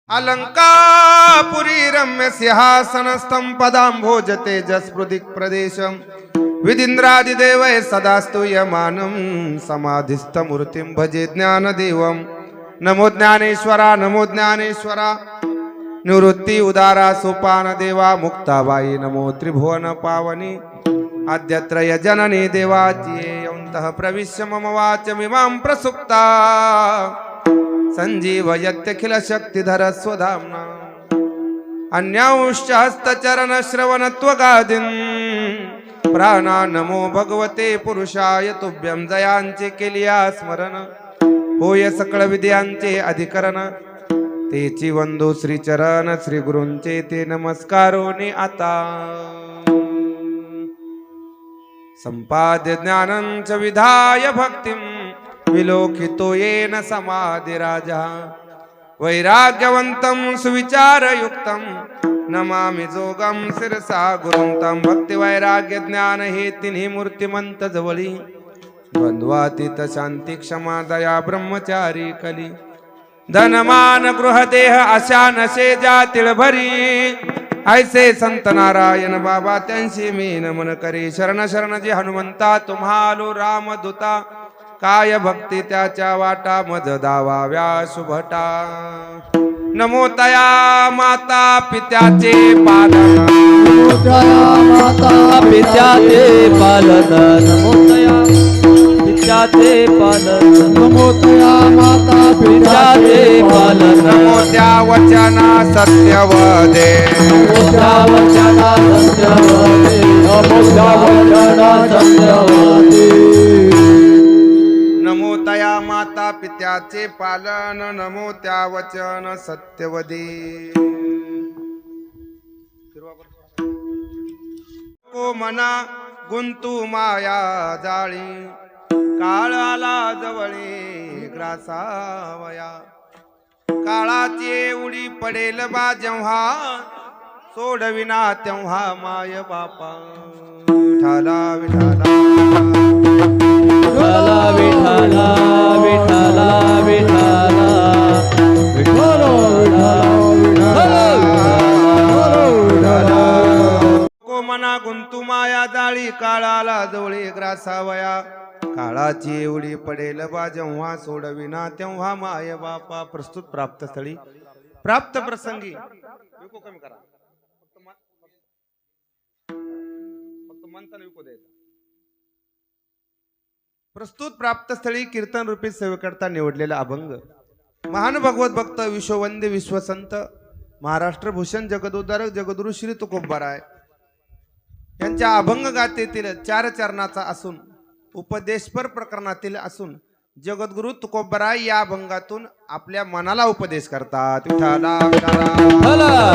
अलंकापुरी रम्य सिंहासनस्थं पदाम्भोज तेजस्पृदिक् प्रदेशं विदिन्द्रादिदेवै सदा स्तूयमानं समाधिस्थमूर्तिं भजे ज्ञानदेवं। नमो ज्ञानेश्वरा नमो ज्ञानेश्वरा निवृत्ति उदारा सोपान देवा मुक्ताबाई नमो त्रिभुवन पावनी आद्यत्रय जननी देवाच्येयन्तः प्रविश्य मम वाचमिमां प्रसुप्ता संजीवयत्यखिल शक्तिधर स्वधाम्ना अन्यांश्च हस्तचरण श्रवण त्वगादीन् प्राणा नमो भगवते पुरुषाय तुभ्यं जयांचे केलिया स्मरण होय सकळ विद्यांचे अधिकरण तेची वंदो श्री चरण श्री गुरूंचे ते नमस्कारोनी आता संपाद्य ज्ञानंच विधाय भक्तिं विलोकितो येन समाधिराजा वैराग्यवन्तं सुविचारयुक्तं नमामि जोगं शिरसा गुरुं तं भक्तिवैराग्य ज्ञान हे तिन्ही मूर्तिमंत जवळी द्वंद्वातीत शांती क्षमा दया ब्रह्मचारी कली धनमान गृहदेह अशा नशे जातील भरी ऐसे संत नारायण बाबा त्यांशी मी नमन करी शरण शरण जी हनुमंता तुम्हालो रामदूता काय भक्ती त्याच्या वाटा मज दावाव्या शुभटा नमो तया माता पित्याचे पालन नमो तया माता पित्याचे पालन नमो तया पित्याचे पालन नमो तया माता पित्याचे पालन नमो त्या वचना सत्यवदे नमो त्या वचना सत्यवदे नमो त्या वचना सत्यवदे नमो तया माता पित्याचे पालन नमो त्या वचन सत्यवदे को मना गुंतू माया जाळी काळाला जवळे ग्रासावया काळाची उडी पडेल बा जेव्हा सोडविना तेव्हा माय बापा विठाला विठाला विठाला विठाला विठाला विठाला विठाला को मना गुंतू माया जाळी काळाला जवळे ग्रासावया काळाची एवढी पडेल बा जेव्हा सोडविना तेव्हा माय बापा प्रस्तुत प्राप्त स्थळी प्राप्त प्रसंगी कमी करा फक्त म्हणताना विको द्यायचा प्रस्तुत प्राप्त स्थळी कीर्तन रूपी सेवेकरता निवडलेला अभंग महान भगवत भक्त विश्ववंद्य विश्वसंत महाराष्ट्र भूषण जगदोद्धारक जगद्गुरु श्री तुकोबाराय यांच्या अभंग गाथेतील 4 चरणाचा असून उपदेशपर प्रकरणातील असून जगद्गुरु तुकोबाराय या अभंगातून आपल्या मनाला उपदेश करतात विठाला विठाला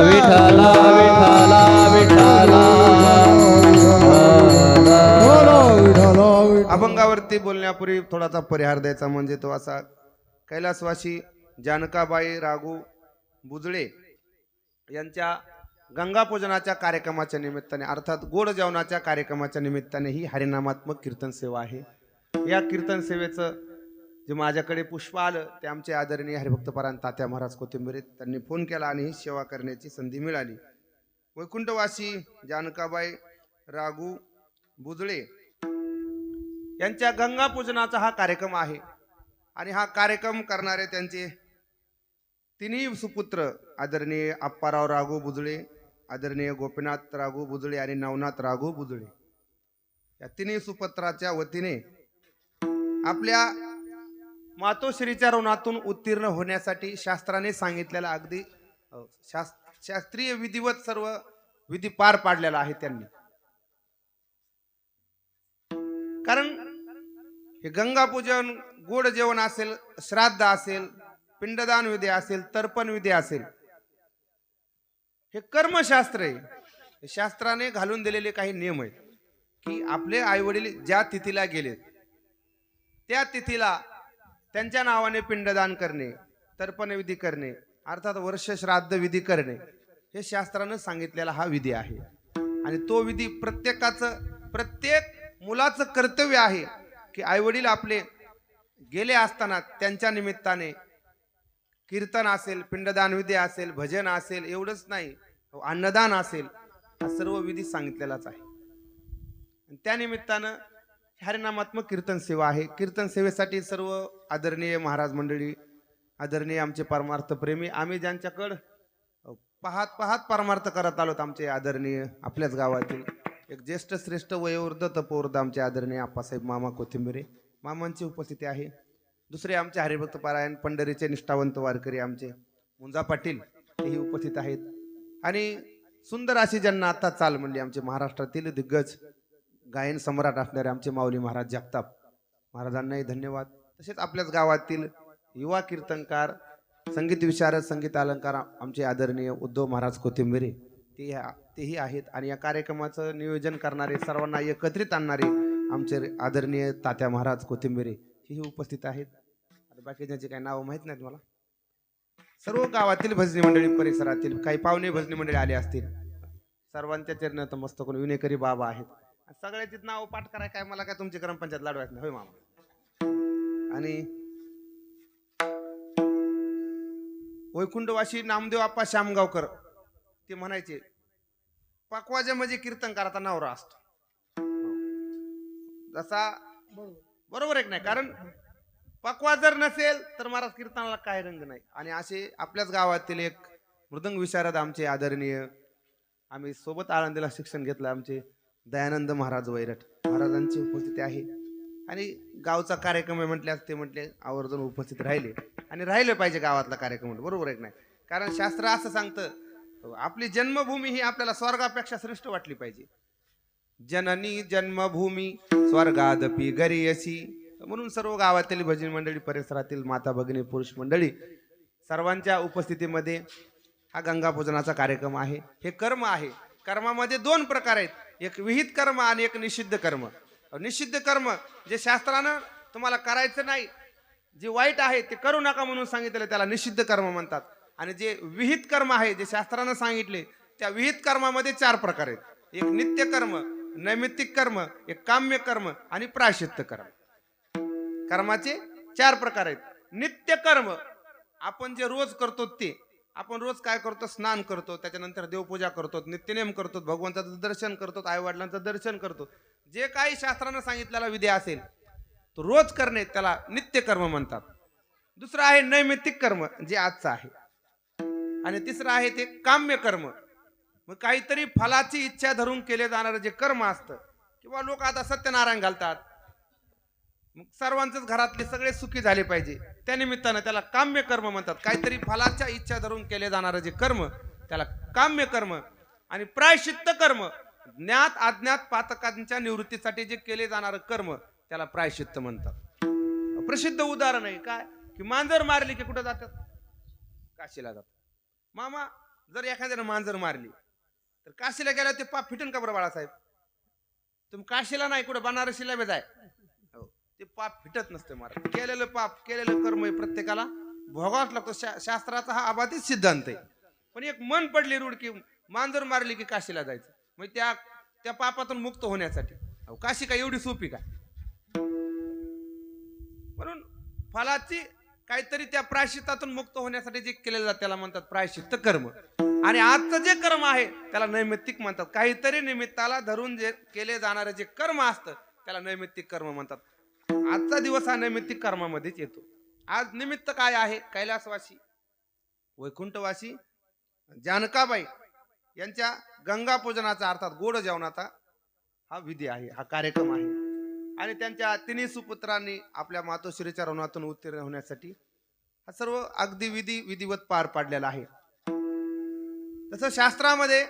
विठाला विठाला विठाला अभंगावरती बोलण्यापूर्वी थोडासा परिहार द्यायचा म्हणजे तो असा कैलासवासी जानकाबाई राघू बुजळे यांच्या गंगा पूजनाच्या कार्यक्रमाच्या निमित्ताने अर्थात गोड जेवणाच्या कार्यक्रमाच्या निमित्ताने ही हरिनामात्मक कीर्तन सेवा आहे। या कीर्तन सेवेचं जे माझ्याकडे पुष्प आलं ते आमचे आदरणीय हरिभक्तपरायण तात्या महाराज कोथिंबरीत त्यांनी फोन केला आणि ही सेवा करण्याची संधी मिळाली। वैकुंठवासी जानकाबाई राघू बुजळे यांच्या गंगा पूजनाचा हा कार्यक्रम आहे आणि हा कार्यक्रम करणारे त्यांचे तिन्ही सुपुत्र आदरणीय अप्पाराव राघू बुजळे आदरणीय गोपीनाथ राघू बुजळे आणि नवनाथ राघू बुजळे या तिन्ही सुपुत्राच्या वतीने आपल्या मातोश्रीच्या ऋणातून उत्तीर्ण होण्यासाठी शास्त्राने सांगितलेला अगदी शास्त्रीय विधिवत सर्व विधी पार पाडलेला आहे त्यांनी। कारण हे गंगा पूजन गोड जेवण असेल श्राद्ध असेल पिंडदान विधी असेल तर्पण विधी असेल हे कर्मशास्त्र आहे। शास्त्राने घालून दिलेले काही नियम आहेत की आपले आई वडील ज्या तिथीला गेले त्या तिथीला त्यांच्या नावाने पिंडदान करणे तर्पण विधी करणे अर्थात वर्ष श्राद्ध विधी करणे हे शास्त्राने सांगितलेला हा विधी आहे आणि तो विधी प्रत्येक मुलाचं कर्तव्य आहे की आई वडील आपले गेले असताना त्यांच्या निमित्ताने कीर्तन असेल, पिंडदान विधी असेल, भजन असेल, एवढंच नाही, अन्नदान असेल, हा सर्व विधी सांगितलेलाच आहे. आणि त्या निमित्तानं हरिनामात्मक कीर्तन सेवा आहे. कीर्तन सेवेसाठी सर्व आदरणीय महाराज मंडळी, आदरणीय आमचे परमार्थ प्रेमी, आम्ही ज्यांच्याकडं पाहत पाहत परमार्थ करत आलोत, आमचे आदरणीय आपल्याच गावातील एक ज्येष्ठ श्रेष्ठ वयोवृद्ध तपोवृद्ध आमचे आदरणीय आप्पासाहेब मामा कोथिंबिरे मामांची उपस्थिती आहे. दुसरे आमचे हरिभक्त पारायण पंढरीचे निष्ठावंत वारकरी आमचे मुंजा पाटील हेही उपस्थित आहेत. आणि सुंदर अशी ज्यांना आता चाल म्हणली, आमचे महाराष्ट्रातील दिग्गज गायन सम्राट असणारे आमचे माऊली महाराज जगताप महाराजांनाही धन्यवाद. तसेच आपल्याच गावातील युवा कीर्तनकार, संगीत विशारद, संगीत अलंकार आमचे आदरणीय उद्धव महाराज कोथिंबिरे तेही आहेत. आणि या कार्यक्रमाचं नियोजन करणारे, सर्वांना एकत्रित आणणारे आमचे आदरणीय तात्या महाराज कोथिंबिरे हेही उपस्थित आहेत. बाकी ज्यांचे काही नावं माहीत नाहीत मला. सर्व गावातील भजनी मंडळी, परिसरातील काही पाहुणे भजनी मंडळी आले असतील, सर्वांच्या चरणात मस्तक विनेकरी बाबा आहेत. सगळ्याची नाव पाठ कराय काय मला काय तुमची ग्रामपंचायत लाडवायच नाही होय मामा. आणि वैकुंठवासी नामदेव आप्पा श्यामगावकर ते म्हणायचे, पकवाजा म्हणजे कीर्तन करायचा नवरा असतो. जसा बरोबर आहे नाही, कारण पकवा जर नसेल तर महाराज कीर्तनाला काय रंग नाही. आणि असे आपल्याच गावातील एक मृदंग विशारद आमचे आदरणीय, आम्ही सोबत आळंदीला शिक्षण घेतलं, आमचे दयानंद महाराज वैरट महाराजांची उपस्थिती आहे. आणि गावचा कार्यक्रम आहे म्हटल्यास ते म्हटले आवर्जून उपस्थित राहिले आणि राहिले पाहिजे गावातला कार्यक्रम, बरोबर आहे नाही. कारण शास्त्र असं सांगतं, आपली जन्मभूमी ही आपल्याला स्वर्गापेक्षा श्रेष्ठ वाटली पाहिजे. जननी जन्मभूमी स्वर्गादपि गरीयसी. म्हणून सर्व गावातील भजनी मंडळी, परिसरातील माता भगिनी, पुरुष मंडळी सर्वांच्या उपस्थितीमध्ये हा गंगापूजनाचा कार्यक्रम आहे. हे कर्म आहे. कर्मामध्ये दोन प्रकार आहेत, एक विहित कर्म आणि एक निषिद्ध कर्म. निषिद्ध कर्म जे शास्त्रानं तुम्हाला करायचं नाही, जे वाईट आहे ते करू नका म्हणून सांगितलं, त्याला निषिद्ध कर्म म्हणतात. आणि जे विहित कर्म आहे, जे शास्त्रानं सांगितले, त्या विहित कर्मामध्ये चार प्रकार आहेत. एक नित्य कर्म, नैमित्तिक कर्म, एक काम्य कर्म आणि प्रायश्चित्त कर्म. कर्माचे चार प्रकार आहेत. नित्य कर्म आपण जे रोज करतो ते, आपण रोज काय करतो, स्नान करतो, त्याच्यानंतर देवपूजा करतो, नित्यनेम करतो, भगवंताचं दर्शन करतो, आई वडिलांचं दर्शन करतो. जे काही शास्त्रानं सांगितलेला विधी असेल तो रोज करणे, त्याला नित्य कर्म म्हणतात. दुसरं आहे नैमित्तिक कर्म, जे आजचं आहे. आणि तिसरं आहे ते काम्य कर्म. मग काहीतरी फलाची इच्छा धरून केले जाणारं जे कर्म असतं, किंवा लोक आता सत्यनारायण घालतात, मग सर्वांचंच घरातले सगळे सुखी झाले पाहिजे, त्या निमित्तानं त्याला काम्य कर्म म्हणतात. काहीतरी फलाच्या इच्छा धरून केले जाणारं जे कर्म, त्याला काम्य कर्म. आणि प्रायश्चित्त कर्म, ज्ञात अज्ञात पातकांच्या निवृत्तीसाठी जे केले जाणारं कर्म, त्याला प्रायश्चित्त म्हणतात. प्रसिद्ध उदाहरण आहे काय, की मांजर मारली की कुठं जातात, काशीला जातात. मामा जर एखाद्यानं मांजर मारली तर काशीला गेला ते पाप फिटन का बरं बाळासाहेब? तुम्ही काशीला नाही, कुठं बनारसीला बी जाय, ते पाप फिटत नसते महाराज. केलेलं पाप, केलेलं कर्म प्रत्येकाला भोगावाच लागतो. शास्त्राचा हा अबाधित सिद्धांत आहे. पण एक मन पडली रूढ की मांजर मारली की काशीला जायचं, मग त्या पापातून मुक्त होण्यासाठी. काशी काय एवढी सोपी काय? म्हणून फलाची काहीतरी त्या प्रायश्चित्तातून मुक्त होण्यासाठी जे केलेलं जातं त्याला म्हणतात प्रायश्चित्त कर्म. आणि आजचं जे कर्म आहे त्याला नैमित्तिक म्हणतात. काहीतरी निमित्ताला धरून जे केले जाणारं जे कर्म असतं त्याला नैमित्तिक कर्म म्हणतात. आजचा दिवस हा नैमित्तिक कर्मामध्येच येतो. आज निमित्त काय आहे? कैलासवासी, वैकुंठवासी जानकाबाई यांच्या गंगा पूजनाचा, अर्थात गोड जेवणाचा हा विधी आहे, हा कार्यक्रम आहे. आणि त्यांच्या तिन्ही सुपुत्रांनी आपल्या मातोश्रीच्या ऋणातून उत्तीर्ण होण्यासाठी हा सर्व अगदी विधिवत पार पाडलेला आहे. तसं शास्त्रामध्ये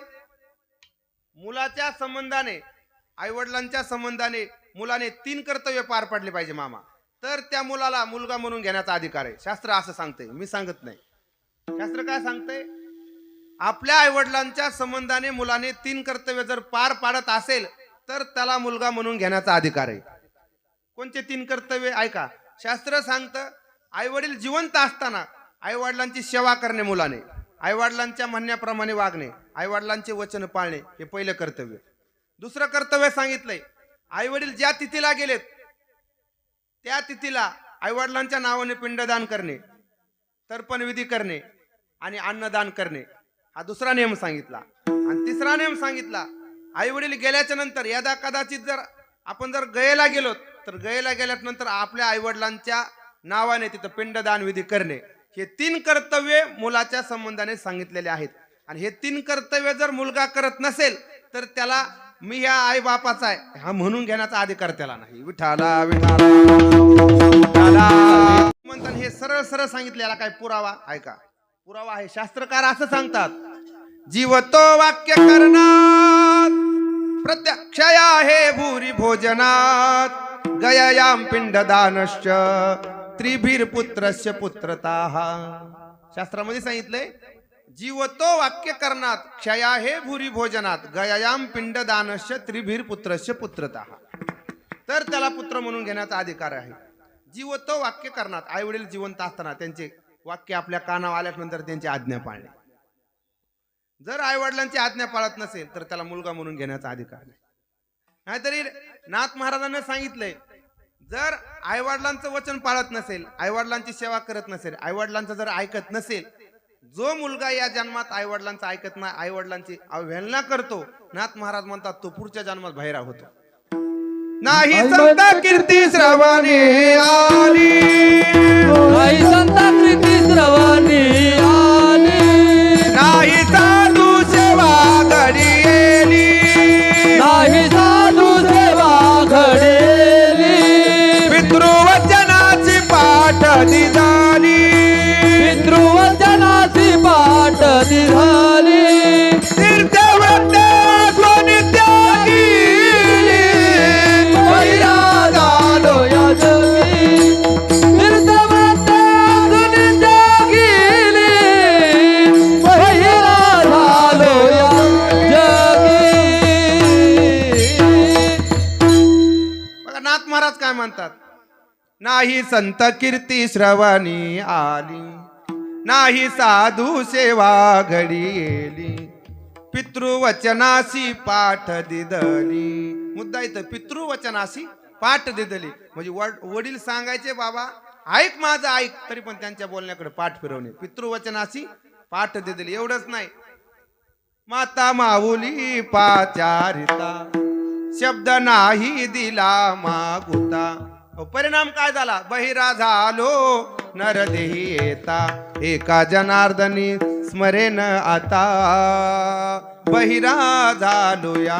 मुलाच्या संबंधाने, आईवडिलांच्या संबंधाने मुलाने 3 कर्तव्य पार पाडले पाहिजे मामा, तर त्या मुलाला मुलगा म्हणून घेण्याचा अधिकार आहे. शास्त्र असं सांगतंय, मी सांगत नाही. शास्त्र काय सांगतंय? आपल्या आईवडिलांच्या संबंधाने मुलाने 3 कर्तव्य जर पार पाडत असेल तर त्याला मुलगा म्हणून घेण्याचा अधिकार आहे. कोणते 3 कर्तव्य ऐका. शास्त्र सांगतं, आईवडील जिवंत असताना आईवडिलांची सेवा करणे मुलाने, आईवडिलांच्या म्हणण्याप्रमाणे वागणे, आईवडिलांचे वचन पाळणे, हे पहिलं कर्तव्य. दुसरं कर्तव्य सांगितलंय, आईवडील ज्या तिथीला गेलेत त्या तिथीला आईवडिलांच्या नावाने पिंडदान करणे. तर्पणविधी करणे आणि अन्नदान करणे हा दुसरा नियम सांगितला. आणि तिसरा नियम सांगितला, आई वडील गेल्याच्या नंतर यदा कदाचित जर आपण जर गयेला गेलो तर गयेला गेल्याच्या नंतर आपल्या आई वडिलांच्या नावाने तिथं पिंडदान विधी करणे. हे 3 कर्तव्य मुलाच्या संबंधाने सांगितलेले आहेत. आणि हे 3 कर्तव्य जर मुलगा करत नसेल तर त्याला मी ह्या आई बापाचा आहे हा म्हणून घेण्याचा अधिकार त्याला नाही. विठाला विठाला विठाला म्हणतात. हे सरळ सरळ सांगितलेला काय पुरावा आहे का? पुरावा आहे. शास्त्रकार असं सांगतात, जीवतो वाक्य करणात प्रत्यक्षया हे भूरी भोजनात गयायाम पिंडदानश्च त्रिभीर पुत्रस्य पुत्रताः. शास्त्रामध्ये सांगितलंय, जीवतो वाक्य करणात क्षया हे भूरी भोजनात गयायाम पिंडदानश्च त्रिभीर पुत्रस्य पुत्रताः. तर त्याला पुत्र म्हणून घेण्याचा अधिकार आहे. जीवतो वाक्य करणात, आई वडील जिवंत असताना त्यांचे वाक्य आपल्या कानावर आल्यानंतर त्यांची आज्ञा पाळणे. जर आई वडिलांची आज्ञा पाळत नसेल तर त्याला मुलगा म्हणून घेण्याचा अधिकार नाही. नाहीतरी नाथ महाराजांना सांगितलंय, जर आई वडिलांचं वचन पाळत नसेल, आई वडिलांची सेवा करत नसेल, आई वडिलांचं जर ऐकत नसेल, जो मुलगा या जन्मात आई वडिलांचं ऐकत नाही, आई वडिलांची अवहेलना करतो, नाथ महाराज म्हणतात तो पुढच्या जन्मात भैरा होतो. नाही संत कीर्ती श्रवणी आली, नाही संत कीर्ती श्रवणी आली, नाही साधू सेवा घडी येली, नाही साधू सेवा घडेली, पितृवचनाची पाठ दिली, पितृवचनाची पाठ दिली, तीर्थव्रत स्वनित्यागी भैरा झालो या जगी, तीर्थव्रत सुनित्यागी भैरा झालो या जगी. बघा नाथ महाराज काय म्हणतात, नाही संत कीर्ती श्रवणी आली, नाही साधू सेवा घडी येली, पितृवचनासी पाठ दिदली. मुद्दा इथं पितृवचनासी पाठ दिदली म्हणजे वडील सांगायचे बाबा ऐक माझं ऐक, तरी पण त्यांच्या बोलण्याकडे पाठ फिरवणे. पितृवचनासी पाठ दिदली. एवढंच नाही, माता माऊली पाचारिता शब्द नाही दिला मागुता. परिणाम काय झाला? बहिरा झालो नरदेही येता, एका जनार्दनी स्मरेन आता, बहिरा झालो या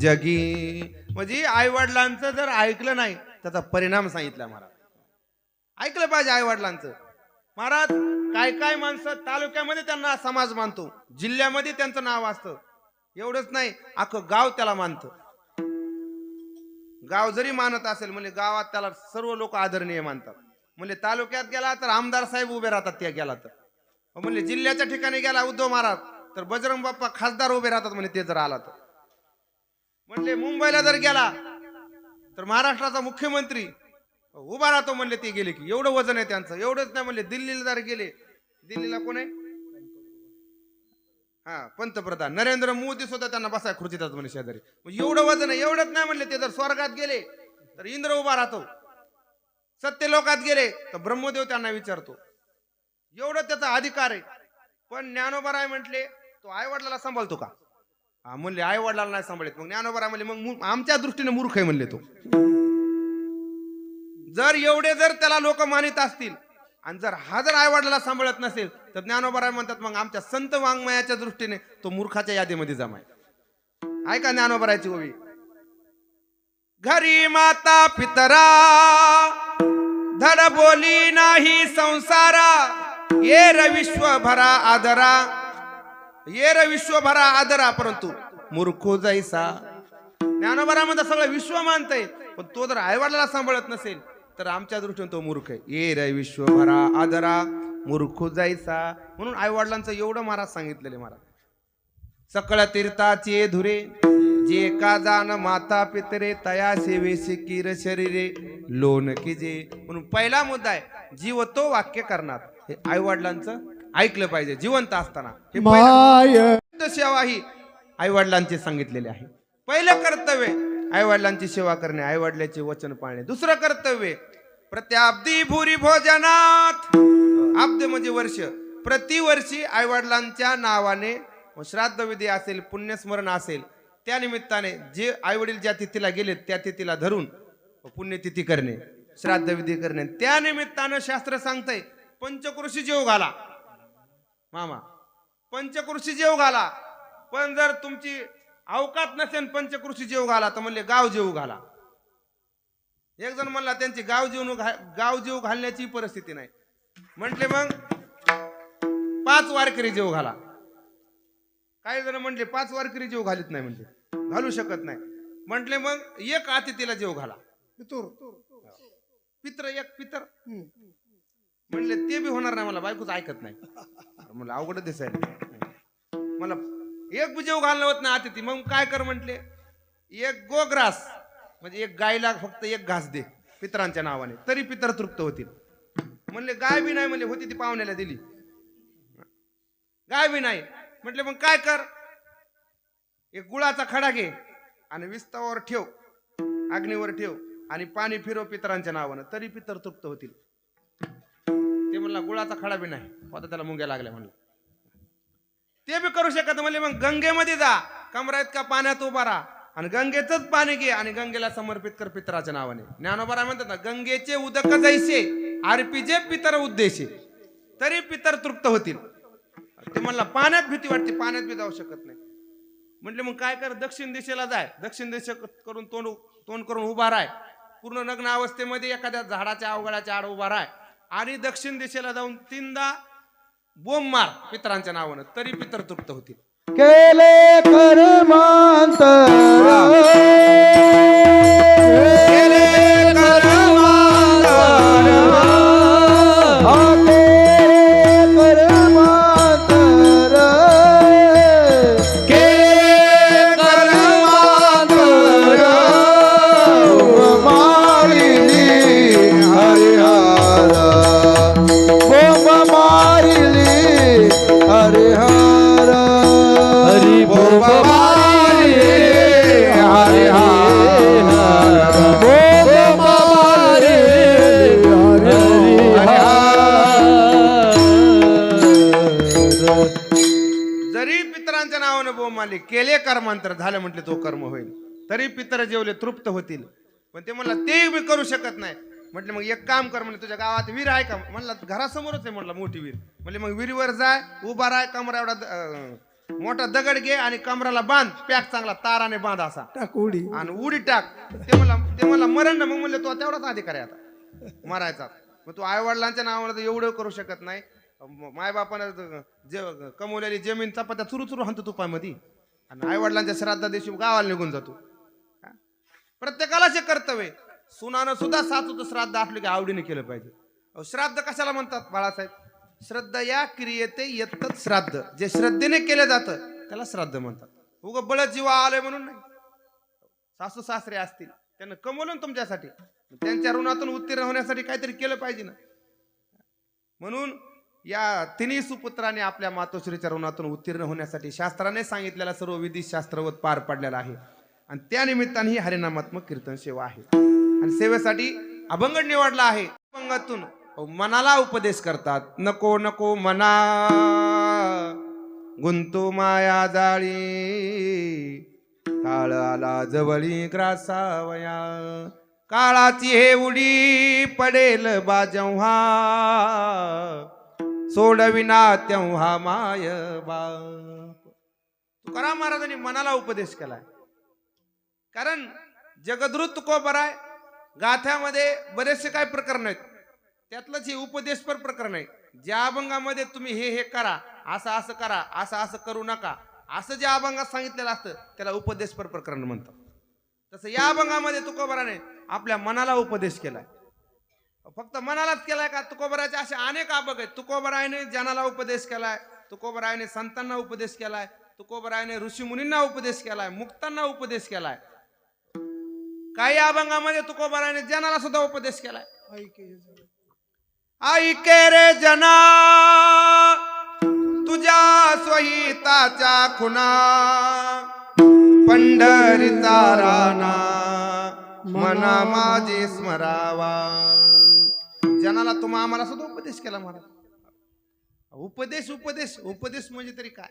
जगी. म्हणजे आई वडिलांचं जर ऐकलं नाही त्याचा परिणाम सांगितला महाराज. ऐकलं पाहिजे आई वडिलांचं. महाराज काय काय माणसं तालुक्यामध्ये त्यांना समाज मानतो, जिल्ह्यामध्ये त्यांचं नाव असतं. एवढंच नाही, अख्खं गाव त्याला मानतं. गाव जरी मानत असेल म्हणजे गावात त्याला सर्व लोक आदरणीय मानतात. म्हणजे तालुक्यात गेला तर आमदार साहेब उभे राहतात, त्या गेला तर. म्हणजे जिल्ह्याच्या ठिकाणी गेला उद्धव महाराज तर बजरंग बाप्पा खासदार उभे राहतात, म्हणजे ते जर आला तर. म्हणले मुंबईला जर गेला तर महाराष्ट्राचा मुख्यमंत्री उभा राहतो, म्हणले ते गेले की. एवढं वजन आहे त्यांचं. एवढंच नाही, म्हणले दिल्लीला जर गेले, दिल्लीला कोण आहे? पंतप्रधान नरेंद्र मोदी सुद्धा त्यांना बसाय खुर्चीतात म्हणे शेजारी. एवढं वजन आहे. एवढंच नाही, म्हणले ते जर स्वर्गात गेले तर इंद्र उभा राहतो, सत्य लोकात गेले तर ब्रह्मदेव त्यांना विचारतो. एवढं त्याचा अधिकार आहे. पण ज्ञानोबराय म्हटले तो आई वडिलाला सांभाळतो का? म्हणले आई वडिलाला नाही सांभाळत. मग ज्ञानोबराय म्हणले मग आमच्या दृष्टीने मूर्ख आहे म्हणले तो. जर एवढे जर त्याला लोक मानित असतील आणि जर हा जर आई वडिलाला सांभाळत नसेल तर ज्ञानोबराय म्हणतात मग आमच्या संत वाङ्मयाच्या दृष्टीने तो मूर्खाच्या यादीमध्ये जमाय. ऐका ज्ञानोबरायची ओवी. घरी माता पितरा धड बोली नाही संसारा, येर विश्वभरा आदरा, येर विश्वभरा आदरा परंतु मूर्खो जैसा. ज्ञानोबराय म्हणतात सगळं विश्व मानतंय, पण तो जर आई वडिलाला सांभाळत नसेल तर आमच्या दृष्टीने तो मूर्ख आहे. येर विश्वभरा आदरा मूर्खो जैसा. म्हणून आई वडिलांचं एवढं महाराज सांगितलेले. महाराज सकळ तीर्थाचे धुरे जे का जाण माता पितरे, तया सेवेशी किर शरीरे लोन कीजे. म्हणून पहिला मुद्दा आहे जीवतो वाक्य करणार. हे आई वडिलांचं ऐकलं पाहिजे जिवंत असताना. हे पहिलं सेवा ही आई वडिलांची सांगितलेली आहे. पहिलं कर्तव्य आई वडिलांची सेवा करणे, आई वडिलांचे वचन पाळणे. दुसरं कर्तव्य प्रत्याब्दी भूरी भोजनात अब्द म्हणजे वर्ष. प्रतिवर्षी आईवडिलांच्या नावाने श्राद्ध विधी असेल, पुण्यस्मरण असेल, त्या निमित्ताने जे आईवडील ज्या तिथीला गेलेत त्या तिथीला धरून पुण्यतिथी करणे, श्राद्ध विधी करणे. त्या निमित्तानं शास्त्र सांगतंय पंचकृषी जेव घाला. मामा पंचकृषी जेव घाला. पण जर तुमची अवकात नसेल पंचकृषी जेव घाला तर म्हणले गाव जेव घाला. एक जण म्हणला त्यांची गाव जेव घालण्याची परिस्थिती नाही. म्हटले मग 5 वारकरी जेव घाला. काही जण म्हटले 5 वारकरी जेव घालीत नाही, म्हणजे घालू शकत नाही. म्हटले मग 1 अतिथीला जेव घाला. पित्र 1 पितर म्हणले ते बी होणार नाही, मला बायकोच ऐकत नाही. मला अवघड दिसायला, मला 1 बी जेव घालणं होत नाही अतिथी. मग काय कर म्हटले 1 गोग्रास म्हणजे 1 गायला फक्त 1 घास दे पितरांच्या नावाने, तरी पितर तृप्त होतील. म्हणले गाय बी नाही, म्हणले होती ती पाहुण्याला दिली, गाय बी नाही. म्हटले मग काय कर 1 गुळाचा खडा घे आणि विस्तावर ठेव, अग्नीवर ठेव आणि पाणी फिरव पितरांच्या नावानं, तरी पितर तृप्त होतील. ते म्हणला गुळाचा खडा बी नाही, आता त्याला मुंग्या लागल्या. म्हणलं ते बी करू शकत. म्हणले मग गंगेमध्ये जा, कमरा इतका पाण्यात उभा राहा आणि गंगेचंच पाणी घे आणि गंगेला समर्पित कर पितराच्या नावाने. ज्ञानोबा म्हणतात ना, गंगेचे उदक जैसे अर्पिजे पितर उद्देशे, तरी पितर तृप्त होतील. ते म्हणला पाण्यात भीती वाटते, पाण्यात बी जाऊ शकत नाही. म्हटले मग काय कर दक्षिण दिशेला जाय, दक्षिण दिशे करून तोंड करून उभा राय, पूर्ण नग्न अवस्थेमध्ये एखाद्या झाडाच्या अवघडाच्या आड उभा राय आणि दक्षिण दिशेला जाऊन 3दा बोंब मार पितरांच्या नावानं, तरी पितर तृप्त होतील. केले कर्मांतर केले कर्मांतर झालं म्हटले तो कर्म होईल, तरी पितर जेवले तृप्त होतील. पण ते म्हणला ते मी करू शकत नाही. म्हटले मग एक काम कर, म्हणजे तुझ्या गावात विहीर आहे का? म्हणला घरासमोरच आहे म्हटलं मोठी विहीर. म्हणजे मग विहिरीवर जाय, उभा राय, कमरा एवढा मोठा दगड घे आणि कमराला बांध, पॅक चांगला ताराने बांध असा उडी आणि उडी टाक. ते मला मरण ना. मग म्हणले तो तेवढाच अधिकार आहे आता मारायचा. मग तू आई वडिलांच्या नावाला तर एवढं करू शकत नाही. मायबापानं कमवलेली जमीन चपात्या चुरू हाणतो तुपामध्ये आणि आई वडिलांच्या श्राद्धा दिवशी गावाला निघून जातो. प्रत्येकाला जे कर्तव्य, सुनानं सुद्धा सासूचं श्राद्ध असलं की आवडीने केलं पाहिजे. श्राद्ध कशाला म्हणतात बाळासाहेब? श्रद्धा या क्रियेते येतच श्राद्ध. जे श्रद्धेने केलं जातं त्याला श्राद्ध म्हणतात. उग बळत जीवा आलंय म्हणून नाही. सासू सासरे असतील, त्यांना कमवलं ना तुमच्यासाठी, त्यांच्या ऋणातून उत्तीर्ण होण्यासाठी काहीतरी केलं पाहिजे ना. म्हणून या तिन्ही सुपुत्राने आपल्या मातोश्रीच्या ऋणातून उत्तीर्ण होण्यासाठी शास्त्राने सांगितलेला सर्व विधी शास्त्रवत पार पडलेला आहे. आणि त्या निमित्ताने ही हरिनामात्मक कीर्तन सेवा आहे. आणि सेवेसाठी अभंग निवडला आहे. अभंगातून मनाला उपदेश करतात. नको नको मना गुंतू माया जाळी, काळ आला जवळी ग्रासावया, काळाची हे उडी पडेल बा जेव्हा, सोडविना तेव्हा माय बाप. तुकाराम महाराजांनी मनाला उपदेश केलाय. कारण जगद्गुरु तुकोबरा आहे, गाथ्यामध्ये बरेचसे काय प्रकरण आहेत, त्यातलंच हे उपदेशपर प्रकरण आहे. ज्या अभंगामध्ये तुम्ही हे करा, असं असं करा, असं असं करू नका, असं ज्या अभंगात सांगितलेलं असतं त्याला उपदेशपर प्रकरण म्हणतात. तसं या अभंगामध्ये तुकोबराने आपल्या मनाला उपदेश केलाय. फक्त मनालाच केलाय का? तुकोबराचे असे अनेक अभंग आहेत. तुकोबरायने जनाला उपदेश केलाय, तुकोबरायने संतांना उपदेश केलाय, तुकोबरायने ऋषी मुनींना उपदेश केलाय, मुक्तांना उपदेश केलाय. काही अभंगामध्ये तुकोबरायने जनाला सुद्धा उपदेश केलाय. ऐके रे जना तुझ्या स्वहिताच्या खुना, पंढरीचा राणा मना माझे स्मरावा. जनाला तुम्हा आम्हाला सुद्धा उपदेश केला महाराज. उपदेश उपदेश उपदेश म्हणजे तरी काय?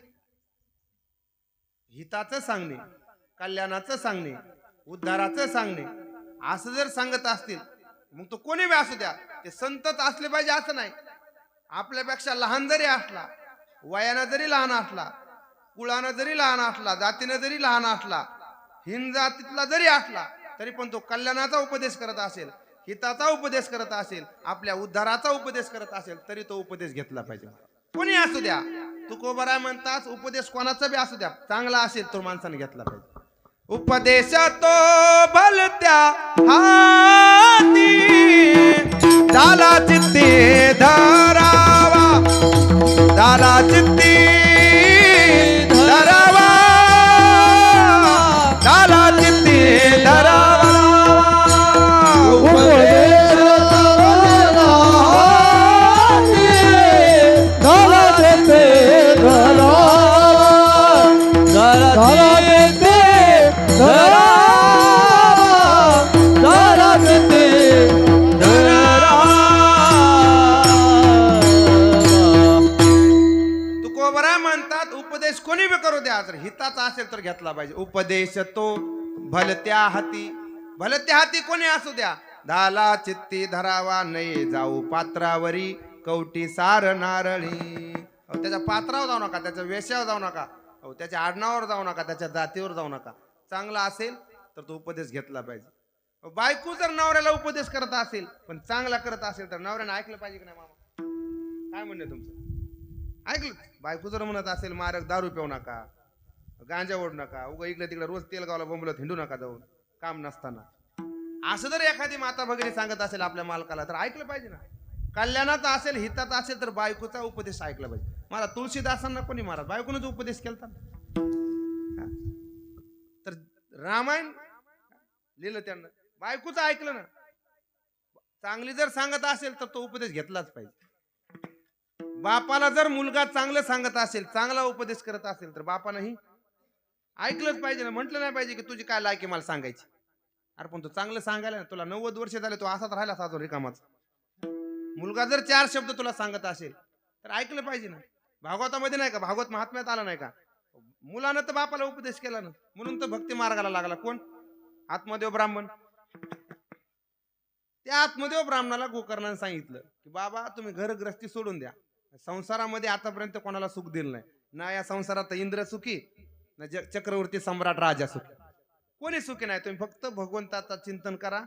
हिताचं सांगणे, कल्याणाचं सांगणे, उद्धाराचं सांगणे, असं जर सांगत असतील मग तो कोणी बी असू द्या, ते संतच असले पाहिजे असं नाही. आपल्यापेक्षा लहान जरी असला, वयानं जरी लहान असला, कुळानं जरी लहान असला, जातीनं जरी लहान असला, हिंद जातीतला जरी असला, तरी पण तो कल्याणाचा उपदेश करत असेल, हिताचा उपदेश करत असेल, आपल्या उद्धाराचा उपदेश करत असेल, तरी तो उपदेश घेतला पाहिजे. कोणी असू द्या. तुकोबराय म्हणतात उपदेश कोणाचा बी असू द्या, चांगला असेल तो माणसाने घेतला पाहिजे. उपदेश तो भलत्या हाती झाला चित्ती धरावा, झाला चित्ती धरावा, झाला चित्ती धरावा. तुकोबराय म्हणतात उपदेश कोणी बी करू द्या, जर हिताचा असेल तर घेतला पाहिजे. उपदेश तो भलत्या हाती, भलत्या हाती कोणी असू द्या, झाला चित्ती धरावा, नये जाऊ पात्रावरी कवटी सार नारळी. त्याच्या पात्रावर जाऊ नका, त्याच्या वेशावर जाऊ नका, त्याच्या आडनावर जाऊ नका, त्याच्या जातीवर जाऊ नका. चांगला असेल तर तो उपदेश घेतला पाहिजे. बायको जर नवऱ्याला उपदेश करत असेल पण चांगला करत असेल तर नवऱ्याने ऐकलं पाहिजे की नाही मामा? काय म्हणणे तुमचं? ऐकलं? बायको जर म्हणत असेल मारक दारू पिऊ नका, गांजा ओढू नका, उगा इकडे तिकडे रोज तेल गावला बोंबलत हिंडू नका जाऊन काम नसताना, असं जर एखादी माता भगिनी सांगत असेल आपल्या मालकाला तर ऐकलं पाहिजे ना. कल्याणाचा असेल, हिताचा असेल तर बायकोचा उपदेश ऐकला पाहिजे. मला तुळशीदासांना कोणी मारा, बायकोनच उपदेश केलता. तर रामायण लिहिलं त्यांना, बायकोचं ऐकलं ना. चांगली जर सांगत असेल तर तो उपदेश घेतलाच पाहिजे. बापाला जर मुलगा चांगलं सांगत असेल, चांगला उपदेश करत असेल तर बापानंही ऐकलंच पाहिजे ना. म्हटलं नाही पाहिजे की तुझी काय लायकी मला सांगायची. अरे पण तू चांगलं सांगायला ना, तुला 90 वर्ष झाले, तू असाच राहिला अजून रिकामाच. मुलगा जर 4 शब्द तुला सांगत असेल तर ऐकलं पाहिजे ना. भागवतामध्ये नाही का, भागवत महात्म्यात आला नाही का, मुलानं तर बापाला उपदेश केला ना, म्हणून तर भक्ती मार्गाला लागला. कोण? आत्मदेव ब्राह्मण. त्या आत्मदेव ब्राह्मणाला गोकर्णाने सांगितलं की बाबा तुम्ही घरग्रस्ती सोडून द्या, संसारामध्ये आतापर्यंत कोणाला सुख दिलं नाही ना. या संसारात इंद्र सुखी ना, चक्रवर्ती सम्राट राजा सुखी, कोणी सुखी नाही. तुम्ही फक्त भगवंताचं चिंतन करा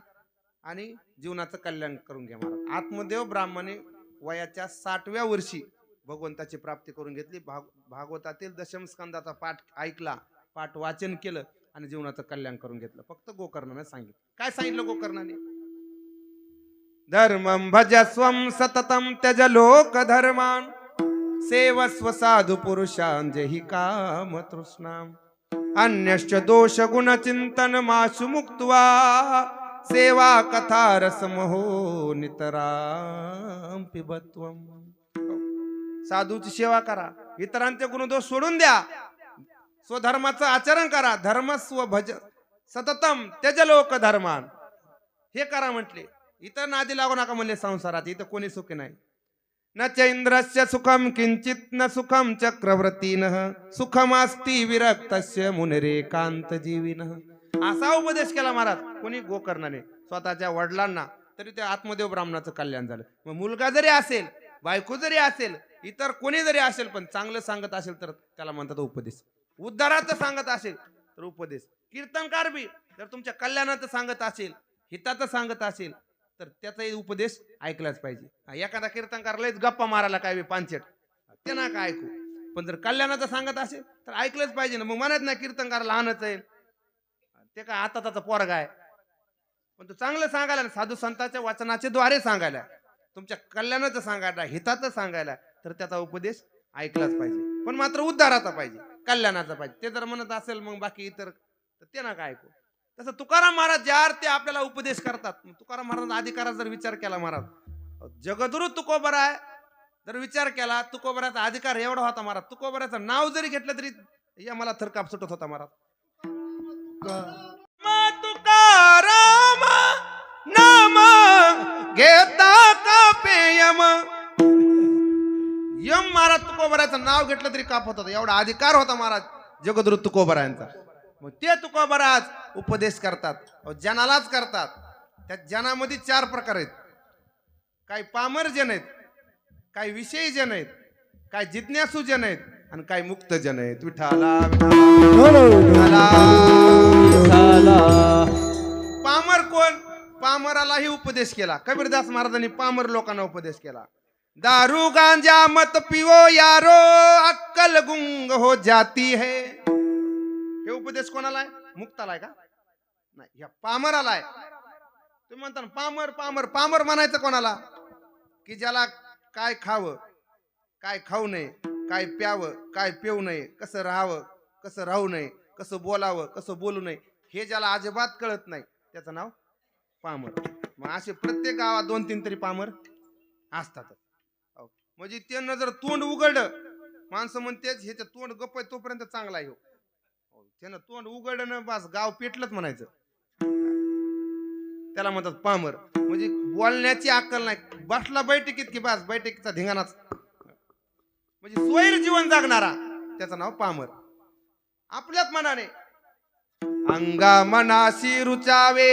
आणि जीवनाचं कल्याण करून घ्या. महाराज आत्मदेव ब्राह्मणे वयाच्या 60व्या वर्षी भगवंताची प्राप्ती करून घेतली. भागवतातील दशम स्कंदाचा पाठ ऐकला, पाठ वाचन केलं आणि जीवनाचं कल्याण करून घेतलं. फक्त गोकर्णाने सांगितलं. काय सांगितलं गोकर्णाने? धर्मं भजस्वं सततं त्यज लोक धर्मान, सेवस्व साधु पुरुषां जहि काम तृष्णाम, अन्यश्च दोष गुण चिंतन माशु मुक्त्वा, सेवा कथा रसमहो नितराम पिबत्वम. साधूची सेवा करा, इतरांचे गुणदोष सोडून द्या, स्वधर्माचं आचरण करा. धर्मस्व भज सततम त्यज लोक धर्मान, हे करा म्हटले. इतर नादी लागू नका म्हणले. संसारात इथं कोणी सुखी नाही. न च इंद्रस्य सुखम किंचित न सुखम चक्रवर्तीनः, सुखमास्ति विरक्तस्य मुनिरेकांत जीविनः. असा उपदेश केला महाराज कोणी? गोकर्णाने. स्वतःच्या वडिलांना. तरी ते आत्मदेव ब्राह्मणाचं कल्याण झालं. मग मुलगा जरी असेल, बायको जरी असेल, इतर कोणी जरी असेल पण चांगलं सांगत असेल तर त्याला म्हणतात उपदेश. उद्धाराचं सांगत असेल तर उपदेश. कीर्तनकार बी जर तुमच्या कल्याणाचं सांगत असेल, हिताचं सांगत असेल तर त्याचाही उपदेश ऐकलाच पाहिजे. एखादा कीर्तनकार लयच गप्पा मारायला काय पांचट, ते ना काय ऐकू. पण जर कल्याणाचं सांगत असेल तर ऐकलंच पाहिजे ना. मग म्हणत नाही कीर्तनकार लहानच आहे, ते काय आता त्याचा पोरगा आहे. पण तू चांगलं सांगायला, साधू संतांच्या वाचनाचे द्वारे सांगायला, तुमच्या कल्याणाचं सांगायला, हिताचं सांगायला, तर त्याचा उपदेश ऐकलाच पाहिजे. पण मात्र उद्धाराचा पाहिजे, कल्याणाचा पाहिजे. ते जर म्हणत असेल मग बाकी इतर, तर ते ना काय ऐकू. तसं तुकाराम महाराज ज्या ते आपल्याला उपदेश करतात. तुकाराम महाराज अधिकारात जर विचार केला, महाराज जगद्गुरु तुकोबराय जर विचार केला, तुकोबराचा अधिकार एवढा होता महाराज. तुकोबराचं नाव जरी घेतलं तरी या मला थरकाप सुटत होता महाराज. तुकाराम नाम घेता का पेयम, यम महाराज तुकोबराचं नाव घेतलं तरी कापत होता, एवढा अधिकार होता महाराज जगद्गुरु तुकोबरायांचा. मग ते तुकोबराज उपदेश करतात, जनालाच करतात. त्या जनामध्ये 4 प्रकार आहेत. काही पामर जन आहेत, काही विषयी जन आहेत, काही जिज्ञासू जन आहेत आणि काही मुक्त जन आहेत. विठाला पामर कोण? पामरालाही उपदेश केला कबीरदास महाराजांनी. पामर लोकांना उपदेश केला. दारू गांजा मत पिओ यारो, अक्कल गुंग हो जाती है. हे उपदेश कोणाला आहे? मुक्ताला आहे का? नाही, ह्या पामराला आहे. तुम्ही म्हणता ना पामर पामर. पामर म्हणायचं कोणाला? की ज्याला काय खावं, काय खाऊ नये, काय प्यावं, काय पिऊ नये, कसं राहावं, कसं राहू नये, कसं बोलावं, कसं बोलू नये, हे ज्याला अजिबात कळत नाही त्याचं नाव पामर. मग असे प्रत्येक गावात 2-3 तरी पामर असतात. म्हणजे त्यांना जर तोंड उघडलं, माणसं म्हणते ह्याचं तोंड गप्प आहे तोपर्यंत चांगला आहे. त्यानं तोंड उघडलं ना बस गाव पेटलंच म्हणायचं. त्याला म्हणतात पामर. म्हणजे बोलण्याची अक्कल नाही. बसला बैठकीत की बस बैठकीचा धिंगाणाच. म्हणजे स्वैर जीवन जगणारा त्याचं नाव पामर. आपल्याच मनाने अंगा मनाशी रुचावे,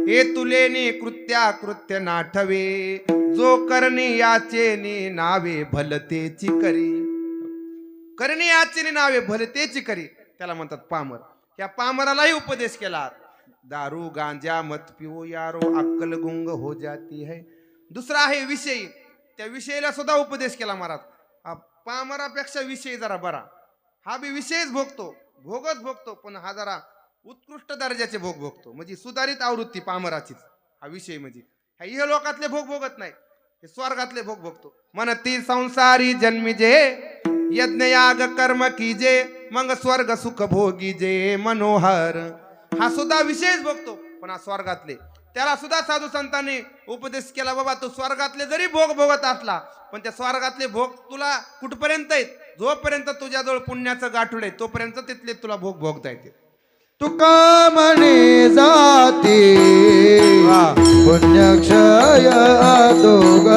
हे तुलेनी कृत्या कृत्य नाठवे, जो करणी याचे नावे भलतेची करी. करणी याचे नावे भलतेची करी, त्याला म्हणतात पामर. या पामरालाही उपदेश केला. दारू गांजा मत पिओ यारो, अक्कल गुंग हो जाती है. दुसरा आहे विषयी. त्या विषयीला सुद्धा उपदेश केला महाराज. पामरापेक्षा विषयी जरा बरा. हा बी विषयच भोगतो, भोगच भोगतो, पण हा जरा उत्कृष्ट दर्जाचे भोग भोगतो. म्हणजे सुधारित आवृत्ती पामराचीच हा विषय. म्हणजे ह्या लोकातले भोग भोगत नाही, हे स्वर्गातले भोग भोगतो. म्हणती संसारी जन्मीजे, यज्ञ याग कर्म कीजे, मग स्वर्ग सुख भोगीजे मनोहर. हा सुद्धा विषयच भोगतो, पण हा स्वर्गातले. त्याला सुद्धा साधू संतांनी उपदेश केला, बाबा तू स्वर्गातले जरी भोग भोगत असला, पण त्या स्वर्गातले भोग तुला कुठपर्यंत आहेत? जोपर्यंत तुझ्याजवळ पुण्याचं गाठुड आहे तोपर्यंत तिथले तुला भोग भोगता येते. तुका म्हणे जाती, पुण्यक्षय अधोगती,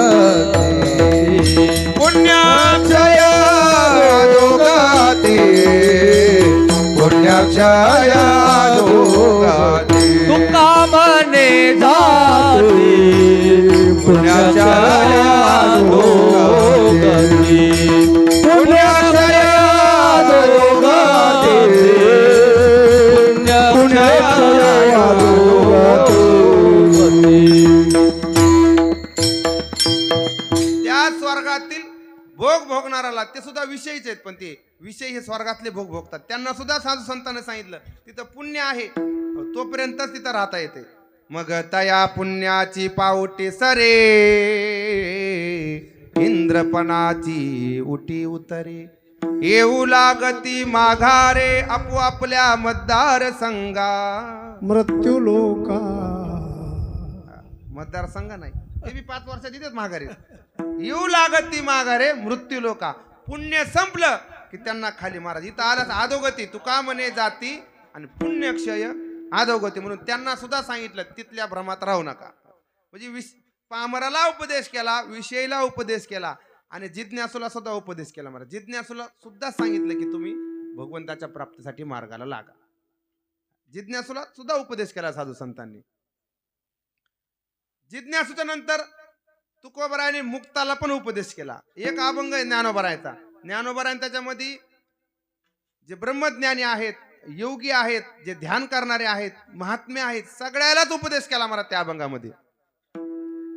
पुण्यक्षय अधोगती, पुण्यक्षय अधोगती. तुका म्हणे जाती, पुण्यक्षय अधोगती, पुण्यक्षय अधोगती, पुण्यक्षय अधोगती. त्या स्वर्गातील भोग भोगणाराला ते सुद्धा विषयीच आहेत, पण ते विषय हे स्वर्गातले भोग भोगतात. त्यांना सुद्धा साधू संतांनी सांगितलं तिथं पुण्य आहे तोपर्यंतच तिथं राहता येते. मग तया पुण्याची पावटी सरे, इंद्रपणाची उटी उतरे, येऊ लागती माघारे आपोआपल्या मतदार संघा. मृत्यू लोका मतदार संघ नाही, ते बी 5 वर्षात तिथेच माघारे. येऊ लागती माघारे मृत्यू लोका. पुण्य संपलं की त्यांना खाली महाराज. इथं आलाच अधोगती, तुका म्हणे जाती आणि पुण्यक्षय अधोगती. म्हणून त्यांना सुद्धा सांगितलं तिथल्या भ्रमात राहू नका. म्हणजे पामराला उपदेश केला, विषयीला उपदेश केला आणि जिज्ञासूला सुद्धा उपदेश केला महाराज. जिज्ञासूला सुद्धा सांगितलं की तुम्ही भगवंताच्या प्राप्तीसाठी मार्गाला लागा. जिज्ञासूला सुद्धा उपदेश केला साधू संतांनी. जिज्ञासूच्या नंतर तुकोबरायांनी मुक्ताला पण उपदेश केला. एक अभंग आहे ज्ञानोबरायांचा. ज्ञानोबरायन त्याच्यामध्ये जे ब्रह्मज्ञानी आहेत, योगी आहेत, जे ध्यान करणारे आहेत, महात्मे आहेत, सगळ्यालाच उपदेश केला मला त्या अभंगामध्ये.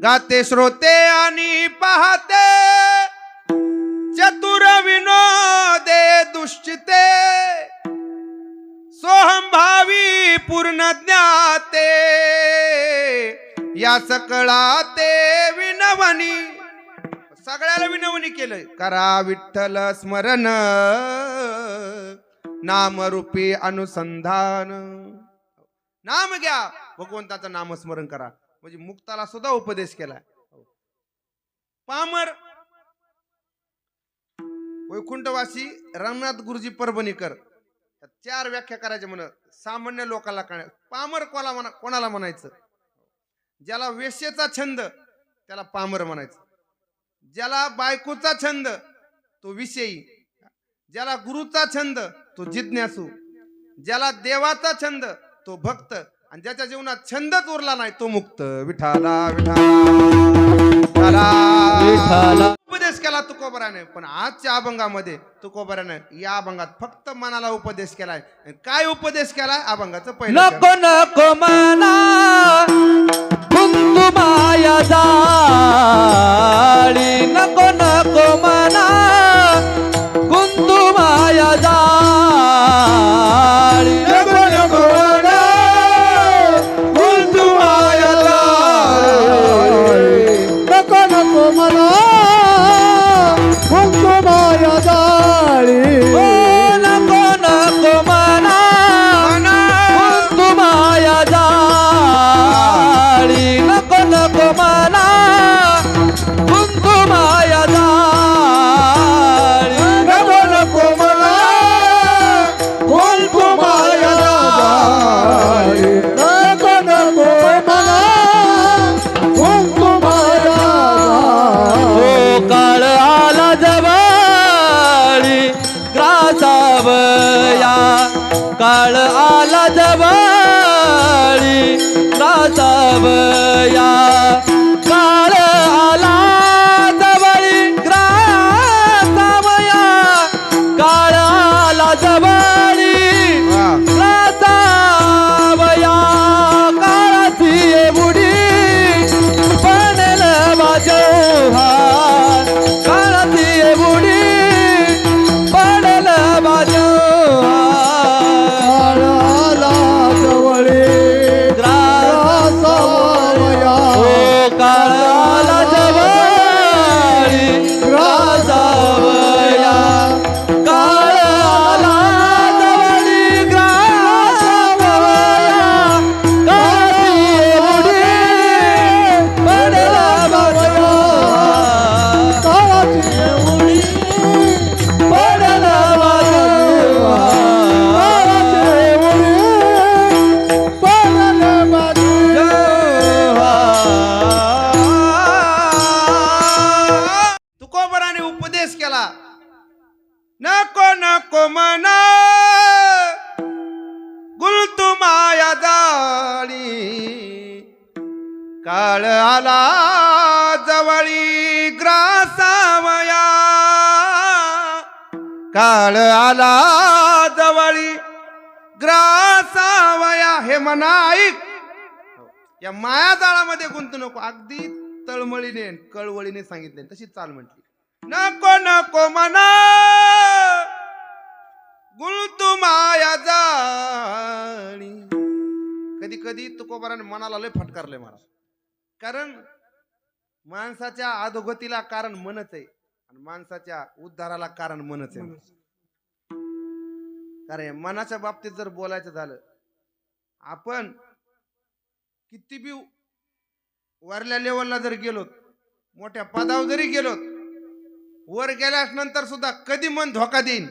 गाते श्रोते आणि पाहते, चतुर विनोदे दुष्चिते, सोहम भावी पूर्ण ज्ञाते, या सकळा ते विनवणी. सगळ्याला विनवणी केलंय. करा विठ्ठल स्मरण, नामरूपी अनुसंधान. नाम घ्या, भगवंताचं नामस्मरण करा. म्हणजे मुक्ताला सुद्धा उपदेश केलाय. पामर वैकुंठवासी रामनाथ गुरुजी परभणीकर 4 व्याख्या करायचे म्हण. सामान्य लोकांना कळणार. पामर कोणाला म्हणायचं? ज्याला वेश्येचा छंद त्याला पामर म्हणायचं. ज्याला बायकोचा छंद तो विषयी, ज्याला गुरुचा छंद तो जिज्ञासू, ज्याला देवाचा छंद तो भक्त, आणि ज्याच्या जीवनात छंदच उरला नाही तो मुक्त. विठाला विठाला विठाला. उपदेश केला तुकोबराने, पण आजच्या अभंगामध्ये तुकोबराने या अभंगात फक्त मनाला उपदेश केलाय. काय उपदेश केलाय? अभंगाचं पहिलं नको नको मना गुंतू माया जाळी, नको नको मना गुंतू माया जाळी. नको नको मना गुंतू माया जाळी. नको नको मना गुंतू माया जाळी. ओ नको नको मना गुंतू माया जाळी, नको नको मना गुंतू माया जाळी. नको नको मना गुंतू माया जाळी. नको नको मना गुंतू माया ओ जाळी. काळ आला जवळी ग्रासावया, काळ आला जवळी ग्रासावया, काळ आला जवळी ग्रासावया, काळ आला जवळी ग्रासावया, काळाची बुडी पडेल माझ्या, काळाची बुडी पडेल माझ्या. काळाला जवळे ग्रासावया. ओ काळ आला जवळी ग्रासावया, काळ आला जवळी ग्रासावया, काळाची बुडी पडेल माझ्या, काळाची बुडी पडेल माझ्या. तुकोबराने उपदेश केला, नको नको मना गुलतू माया जाळी, काळ आला जवळी ग्रासावया, काळ आला जवळी ग्रासावया. हे मना ऐक, या माया जाळामध्ये गुंतू नको. अगदी तळमळीने कळवळीने सांगितले, तशी चाल म्हटली. नको नको मना गुंतू माया जाळी. कधी कधी तुकोबाराने मनाला लय फटकारले महाराज, कारण माणसाच्या अधोगतीला कारण मनच आहे आणि माणसाच्या उद्धाराला कारण मनच आहे. कारण मनाच्या बाबतीत जर बोलायचं झालं, आपण किती बी वरल्या लेवलला जर गेलो, मोठ्या पदावर जरी गेलो, वर गेल्यानंतर सुद्धा कधी मन धोका देईन.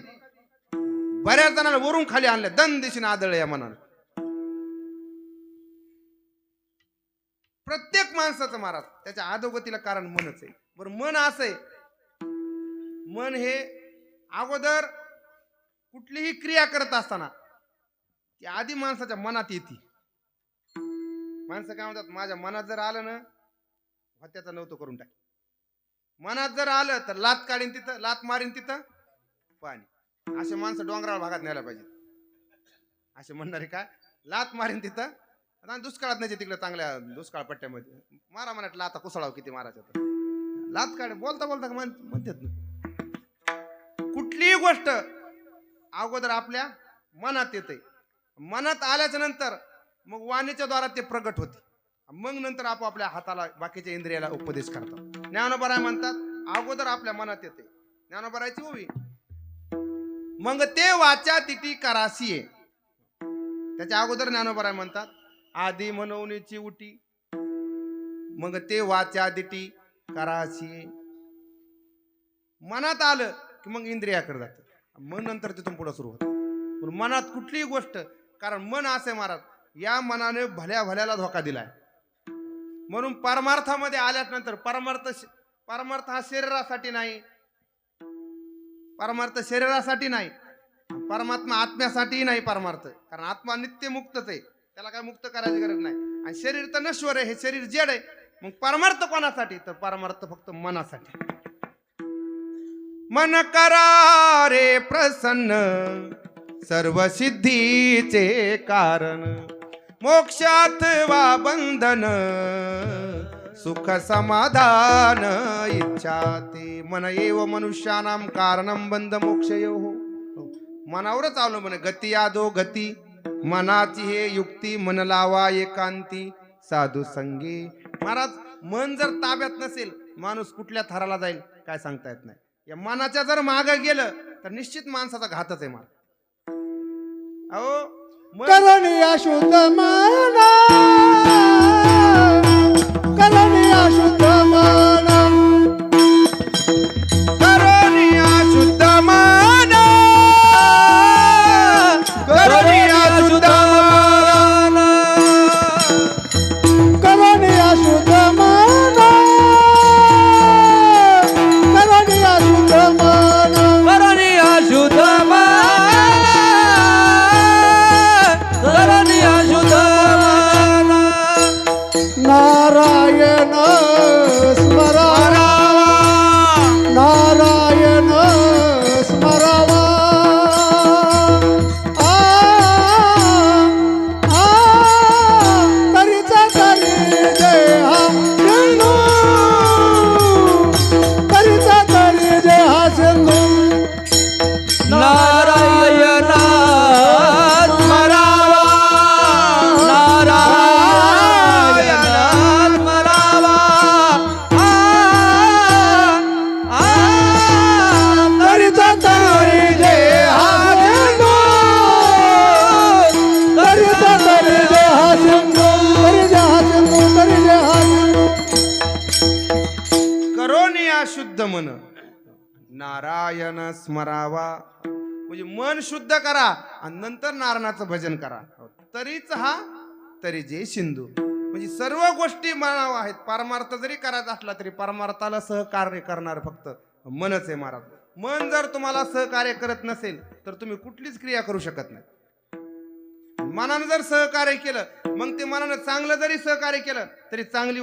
बऱ्याच जणांना वरून खाली आणले, दन दिशेने आदळले या मनानं. प्रत्येक माणसाचं महाराज त्याच्या अधोगतीला कारण मनच आहे. बरं, मन असं आहे, मन हे अगोदर कुठलीही क्रिया करत असताना ती आधी माणसाच्या मनात येते. माणसं काय म्हणतात, माझ्या मनात जर आलं ना त्याचं नव्हतं करून टाक. मनात जर आलं तर लात काढीन तिथं, लात मारीन तिथं पाणी. असे माणसं डोंगराळ भागात न्यायला पाहिजे. असे म्हणणारे काय, लात मारीन तिथं. आता दुष्काळात नाही तिकडे, चांगल्या दुष्काळ पट्ट्यामध्ये मारा म्हणत लाता कुसळाव किती मारायचं तर लात काढ. बोलता बोलता म्हणतात ना, कुठलीही गोष्ट अगोदर आपल्या मनात येते. मनात आल्याच्या नंतर मग वाणीच्या द्वारा ते प्रगट होते. मग नंतर आपापल्या हाताला बाकीच्या इंद्रियाला उपदेश करतात. ज्ञानोबराय म्हणतात, अगोदर आपल्या मनात येते, ज्ञानोबरायची उभी, मग ते वाचा तिटी करासी. त्याच्या अगोदर ज्ञानोबराय म्हणतात, आधी मनवणीची उटी, मग ते वाचा दिटी करासी. मनात आलं की मग इंद्रियाकडे जातं, मग नंतर तिथून पुढे सुरू होतं. पण मनात कुठलीही गोष्ट, कारण मन असे महाराज, या मनाने भल्या भल्याला धोका दिलाय. म्हणून परमार्थामध्ये आल्यानंतर परमार्थ परमार्थ हा शरीरासाठी नाही, परमार्थ शरीरासाठी नाही, परमात्मा आत्म्यासाठीही नाही परमार्थ. कारण आत्मा नित्य मुक्तच आहे, त्याला काय मुक्त करायची गरज नाही. आणि शरीर तर नश्वर आहे, हे शरीर जड आहे. मग परमार्थ कोणासाठी? तर परमार्थ फक्त मनासाठी. मन करा रे प्रसन्न सर्व सिद्धीचे कारण, मोक्षात वा बंधन सुख समाधान इच्छा ते. मन एव मनुष्यानाम कारणम बंध मोक्षयो. मनावरच अवलंबून आहे. गती यादो गती मनाची हे युक्ती, मन लावा एकांती साधू संगी. महाराज, मन जर ताब्यात नसेल माणूस कुठल्या थराला जाईल काय सांगता येत नाही. या मनाच्या जर मागे गेलं तर निश्चित माणसाचा घातच आहे. मला अहो करणी शुद्ध मना, करणी शुद्ध मना, करोनिया शुद्ध मन, करोनिया शुद्ध मन, करणी शुद्ध मना, करणी शुद्ध मना, करणी अशुद्ध मन, करणी अशुद्ध मन. नारायण स्मरावा, नारायण स्मरावा. तरीचा तरी जय हा सिंधू, तरीचा तरी जय हा सिंधू. नारायण स्मरावा, नारायण स्मरावा. तरीचा तरी जय हा सिंधू, तरीचा तरी जय हा सिंधू, तरी जय हा सिंधू, तरी जय हा सिंधू. करोनिया शुद्ध मन, नारायण स्मरावा. म्हणजे मन शुद्ध करा आणि नंतर नारायणाचं भजन करा. तरीच हा तरी जे सिंधू. म्हणजे सर्व गोष्टी मनावर आहेत. परमार्थ जरी करायचा असला तरी परमार्थाला सहकार्य करणार फक्त मनच आहे. महाराज, मन जर तुम्हाला सहकार्य करत नसेल तर तुम्ही कुठलीच क्रिया करू शकत नाही. मनानं जर सहकार्य केलं मग ते मनानं चांगलं जरी सहकार्य केलं तरी चांगली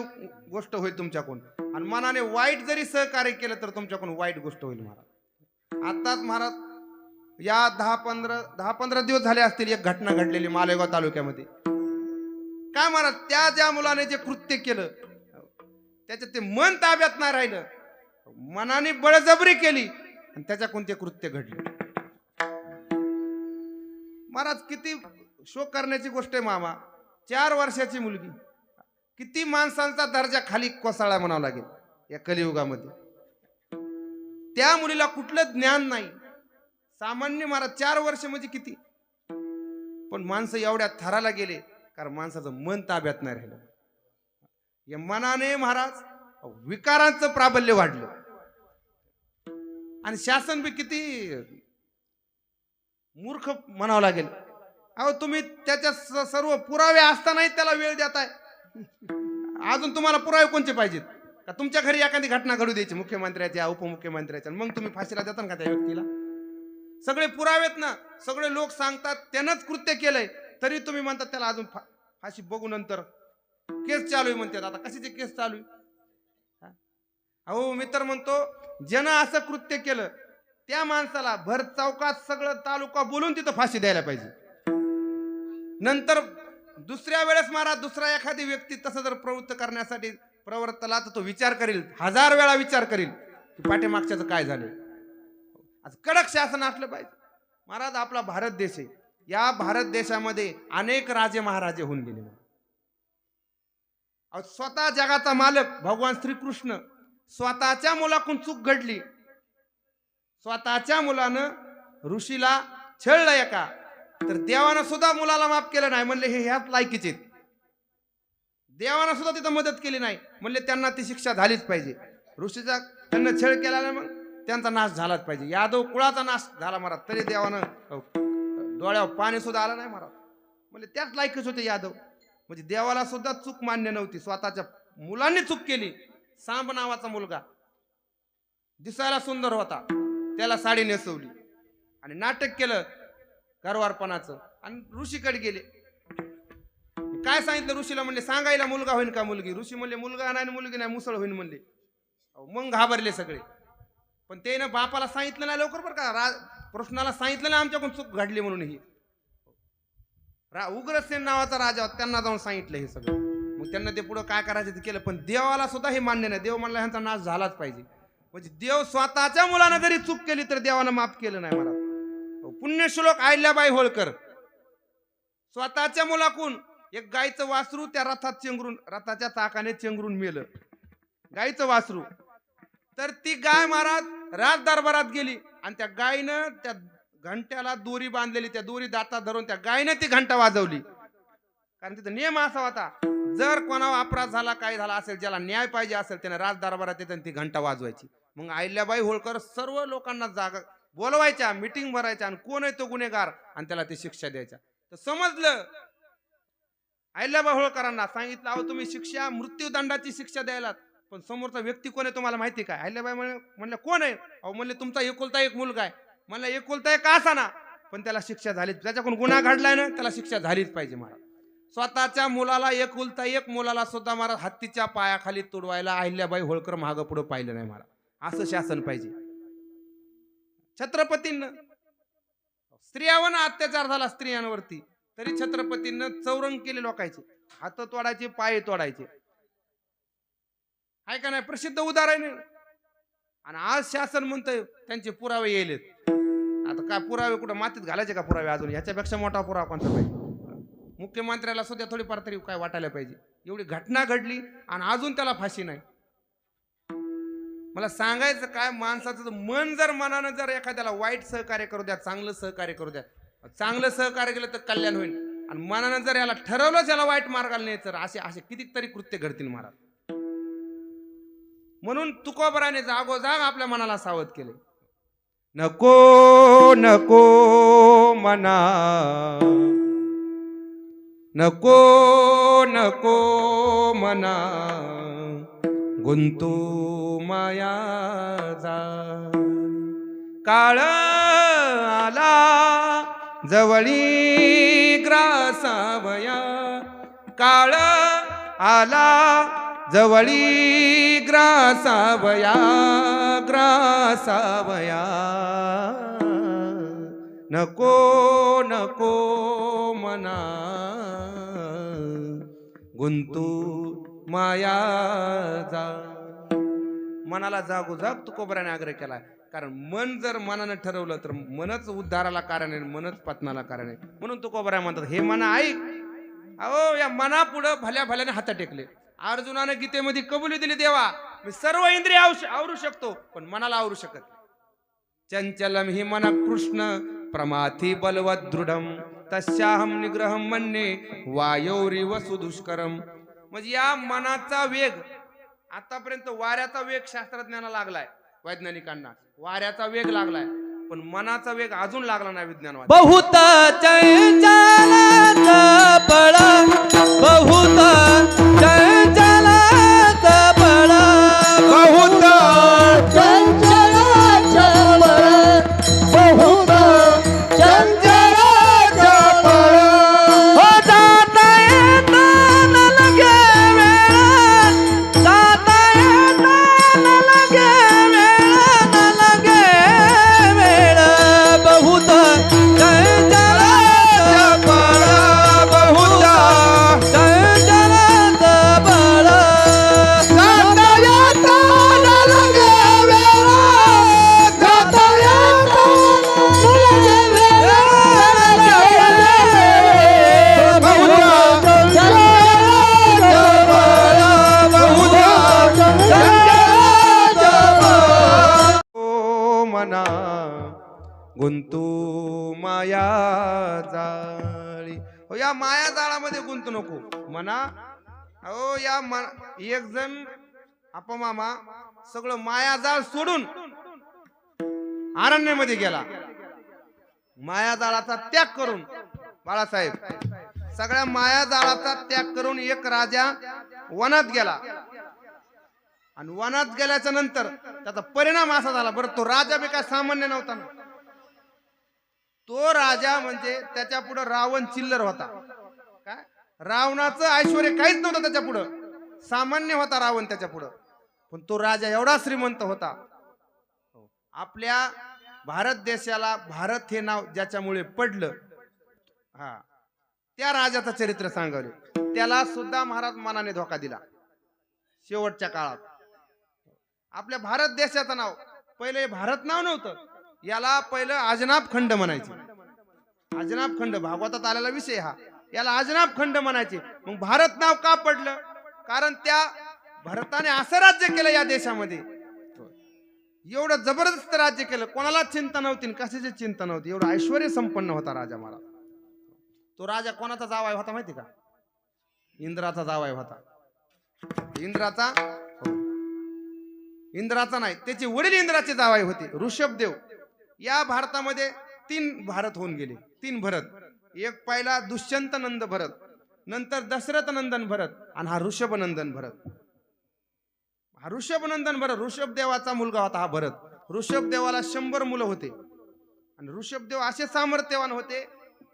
गोष्ट होईल तुमच्याकडून, आणि मनाने वाईट जरी सहकार्य केलं तर तुमच्याकडून वाईट गोष्ट होईल. महाराज, आताच महाराज या 10-15 दिवस झाले असतील एक घटना घडलेली मालेगाव तालुक्यामध्ये. काय महाराज, त्या ज्या मुलाने जे कृत्य केलं त्याच्यात ते मन ताब्यात नाही राहिलं, मनाने बळजबरी केली आणि त्याच्याकडून ते कृत्य घडले. महाराज, किती शोक करण्याची गोष्ट आहे मामा. 4 वर्षाची मुलगी, किती माणसांचा दर्जा खाली कोसळला म्हणावं लागेल या कलियुगामध्ये. त्या मुलीला कुठलं ज्ञान नाही. सामान्य महाराज 4 वर्ष म्हणजे किती, पण माणसं एवढ्या थराला गेले कारण माणसाचं मन ताब्यात नाही राहिलं. या मनाने महाराज विकारांचं प्राबल्य वाढलं. आणि शासन बी किती मूर्ख म्हणावं लागेल. अहो, तुम्ही त्याच्या सर्व पुरावे असतानाही त्याला वेळ देताय. अजून तुम्हाला पुरावे कोणते पाहिजेत का? तुमच्या घरी एखादी घटना घडू द्यायची मुख्यमंत्र्याच्या, उपमुख्यमंत्र्याच्या, मग तुम्ही फाशीला देता का त्या व्यक्तीला? सगळे पुरावेत ना, सगळे लोक सांगतात त्यानंच कृत्य केलंय, तरी तुम्ही म्हणतात त्याला अजून फाशी बघू, नंतर केस चालू आहे म्हणतात. आता कशाची केस चालू आहे? अहो, मी तर म्हणतो ज्यानं असं कृत्य केलं त्या माणसाला भर चौकात सगळं तालुका बोलून तिथं फाशी द्यायला पाहिजे. नंतर दुसऱ्या वेळेस महाराज दुसरा एखादी व्यक्ती तसं जर प्रवृत्त करण्यासाठी प्रवृत्तला तर तो विचार करील, 1000 वेळा विचार करील की पाठीमागच्याचं काय झालं. आज कडक शासन असलं पाहिजे. महाराज, आपला भारत देश आहे. या भारत देशामध्ये अनेक राजे महाराजे होऊन गेले. स्वतः जगाचा मालक भगवान श्रीकृष्ण स्वतःच्या मुलाकडून चूक घडली, स्वतःच्या मुलानं ऋषीला छळलं एका, तर देवानं सुद्धा मुलाला माफ केलं नाही. म्हणले हे ह्याच लायकीचे आहेत. देवानं सुद्धा तिथं मदत केली नाही. म्हणले त्यांना ती शिक्षा झालीच पाहिजे. ऋषीचा त्यांना छळ केला मग त्यांचा नाश झालाच पाहिजे. यादव कुळाचा नाश झाला महाराज, तरी देवानं डोळ्यावर पाणी सुद्धा आलं नाही महाराज. म्हणजे त्याच लायकीच होते यादव. म्हणजे देवाला सुद्धा चूक मान्य नव्हती. स्वतःच्या मुलांनी चूक केली. सांब नावाचा मुलगा दिसायला सुंदर होता, त्याला साडी नेसवली आणि नाटक केलं गरवारपणाचं आणि ऋषीकडे गेले. काय सांगितलं ऋषीला? म्हणले सांगायला मुलगा होईल का मुलगी? ऋषी म्हणले मुलगा नाही मुलगी नाही, मुसळ होईल म्हणले. मग घाबरले सगळे. पण ते ना बापाला सांगितलं नाही लवकर बरं का, कृष्णाला सांगितलं नाही आमच्याकडून चूक घडली म्हणून. ही उग्रसेन नावाचा राजा होता, त्यांना जाऊन सांगितलं हे सगळं. मग त्यांना ते पुढं काय करायचं ते केलं. पण देवाला सुद्धा हे मान्य नाही. देव म्हणला ह्यांचा नाश झालाच पाहिजे. म्हणजे देव स्वतःच्या मुलानं जरी चूक केली तर देवानं माफ केलं नाही. मला पुण्यश्लोक अहिल्याबाई होळकर स्वतःच्या मुलाकून एक गायचं वासरू त्या रथात चेंगरून, रथाच्या चाकाने चेंगरून मेलं, गायचं वासरू. तर ती गाय महाराज राज दरबारात गेली आणि त्या गायनं त्या घंट्याला दोरी बांधलेली, त्या दोरी दातात धरून त्या गायनं ती घंटा वाजवली. कारण तिथं नियम असा होता, जर कोणावर अपराध झाला, काय झाला असेल, ज्याला न्याय पाहिजे असेल त्याने राज दरबारात येते ती घंटा वाजवायची. मग अहिल्याबाई होळकर सर्व लोकांना जागा बोलवायच्या, मिटिंग भरायच्या आणि कोण आहे तो गुन्हेगार आणि त्याला ती शिक्षा द्यायच्या. तर समजलं अहिल्याबाई होळकरांना, सांगितलं अहो तुम्ही शिक्षा मृत्यूदंडाची शिक्षा द्यायला, पण समोरचा व्यक्ती कोण आहे तुम्हाला माहिती काय? अहिल्याबाई म्हणलं कोण आहे? अहो म्हणले तुमचा एकुलता एक मुलगा आहे. म्हणलं एकुलता एक असा ना, पण त्याला शिक्षा झालीच, त्याच्याकडून गुन्हा घडलाय ना त्याला शिक्षा झालीच पाहिजे. महाराज स्वतःच्या मुलाला एकुलता एक मुलाला सुद्धा महाराज हत्तीच्या पायाखाली तुडवायला अहिल्याबाई होळकर मागं पुढं पाहिलं नाही. महाराज असं शासन पाहिजे. छत्रपतींना स्त्रियांवर अत्याचार झाला स्त्रियांवरती, तरी छत्रपतींना चौरंग केले लोकांचे, हात तोडायचे, पाय तोडायचे. आहे का नाही? प्रसिद्ध उदाहरण आहे. आणि आज शासन म्हणतंय त्यांचे पुरावे येलेत. आता काय पुरावे कुठं मातीत घालायचे का पुरावे? अजून ह्याच्यापेक्षा मोठा पुरावा कोणता पाहिजे? मुख्यमंत्र्याला सुद्धा थोडीफार तरी काय वाटायला पाहिजे. एवढी घटना घडली आणि अजून त्याला फाशी नाही. मला सांगायचं काय, माणसाचं मन जर मनानं जर एखाद्याला वाईट सहकार्य करू द्या, चांगलं सहकार्य करू द्या, चांगलं सहकार्य केलं तर कल्याण होईल. आणि मनानं जर याला ठरवलं याला वाईट मार्गाला नाही तर असे असे कितीतरी कृत्य घडतील. महाराज म्हणून तुकोबराने जागोजाग आपल्या मनाला सावध केले. नको नको मना, नको नको मना, गुंतू माया जा. काळ आला जवळी ग्रासावया, काळ आला जवळी ग्रासावया, ग्रासावया. नको नको मना, गुंतू माया जा. मनाला जागोजाग तुकोबराने आग्रह केला. कारण मन जर मनानं ठरवलं तर मनच उद्धाराला कारण आहे, मनच पतनाला कारण आहे. म्हणून तुकोबरा म्हणतात हे मना ऐक. अहो या मना पुढे भल्या भल्याने हात टेकले. अर्जुनाने गीतेमध्ये कबुली दिली, देवा मी सर्व इंद्रिय आवरू शकतो पण मनाला आवरू शकत नाही. चंचलम हि मन कृष्ण प्रमाथी बलवत दृढम, तस्याहम निग्रहम मन्ये वायोरिव सुदुष्करम. म्हणजे या मनाचा वेग आतापर्यंत वाऱ्याचा वेग शास्त्रज्ञांना लागलाय, वैज्ञानिकांना वाऱ्याचा वेग लागलाय, पण मनाचा वेग अजून लागला नाही विज्ञान. बहुत चंचल बळ, बहुत चंचल बळ, बहुत चंचल बळ, बहुत चंचल बळ. हो जाता येता न लगे वेळ, जाता येता न लगे वेळ, न लगे वेळ. बहुत चंचल बळ, बहुत चंचल बळ. जाता येता न लगे वेळ, जाता येता न लगे वेळ. बहुत चंचल बळ, बहुत चंचल बळ. ओ मना गुंतू माया जाळी. हो या माया जाळामध्ये गुंतू नको मना. अहो या एक जण अपमामा सगळं माया जाळ सोडून अरण्यामध्ये गेला. माया जाळाचा त्याग करून बाळासाहेब सगळ्या माया जाळाचा त्याग करून एक राजा वनात गेला. आणि वनात गेल्याच्या नंतर त्याचा परिणाम असा झाला, बरं तो राजा बी काय सामान्य नव्हता ना. तो राजा म्हणजे त्याच्या पुढे रावण चिल्लर होता. काय रावणाचं ऐश्वर्य काहीच नव्हतं त्याच्या पुढं, सामान्य होता रावण त्याच्या पुढं. पण तो राजा एवढा श्रीमंत होता. आपल्या भारत देशाला भारत हे नाव ज्याच्यामुळे पडलं, हा त्या राजाचं चरित्र सांगावे. त्याला सुद्धा महाराज मनाने धोका दिला शेवटच्या काळात. आपल्या भारत देशाचं नाव पहिले भारत नाव नव्हतं, याला पहिलं अजनाब खंड म्हणायचे. अजनाब खंड भागवतात आलेला विषय हा, याला अजनाब खंड म्हणायचे. मग भारत नाव का पडलं? कारण त्या भारताने असं राज्य केलं या देशामध्ये, एवढं जबरदस्त राज्य केलं, कोणालाच चिंता नव्हती, कशाची चिंता नव्हती. एवढा ऐश्वर्य संपन्न होता राजा महाराज. तो राजा कोणाचा जावाई होता माहिती का? इंद्राचा जावाई होता. इंद्राचा इंद्राचा नाही, त्याचे वडील इंद्राचे जावाई होते ऋषभदेव. या भारतामध्ये 3 भारत होऊन गेले, 3 भरत. एक पहिला दुष्यंत नंद भरत, नंतर दशरथ नंदन भरत, आणि हा ऋषभनंदन भरत. हा ऋषभनंदन भरत ऋषभदेवाचा मुलगा होता. हा भरत, ऋषभदेवाला 100 मुलं होते. आणि ऋषभदेव असे सामर्थ्यवान होते,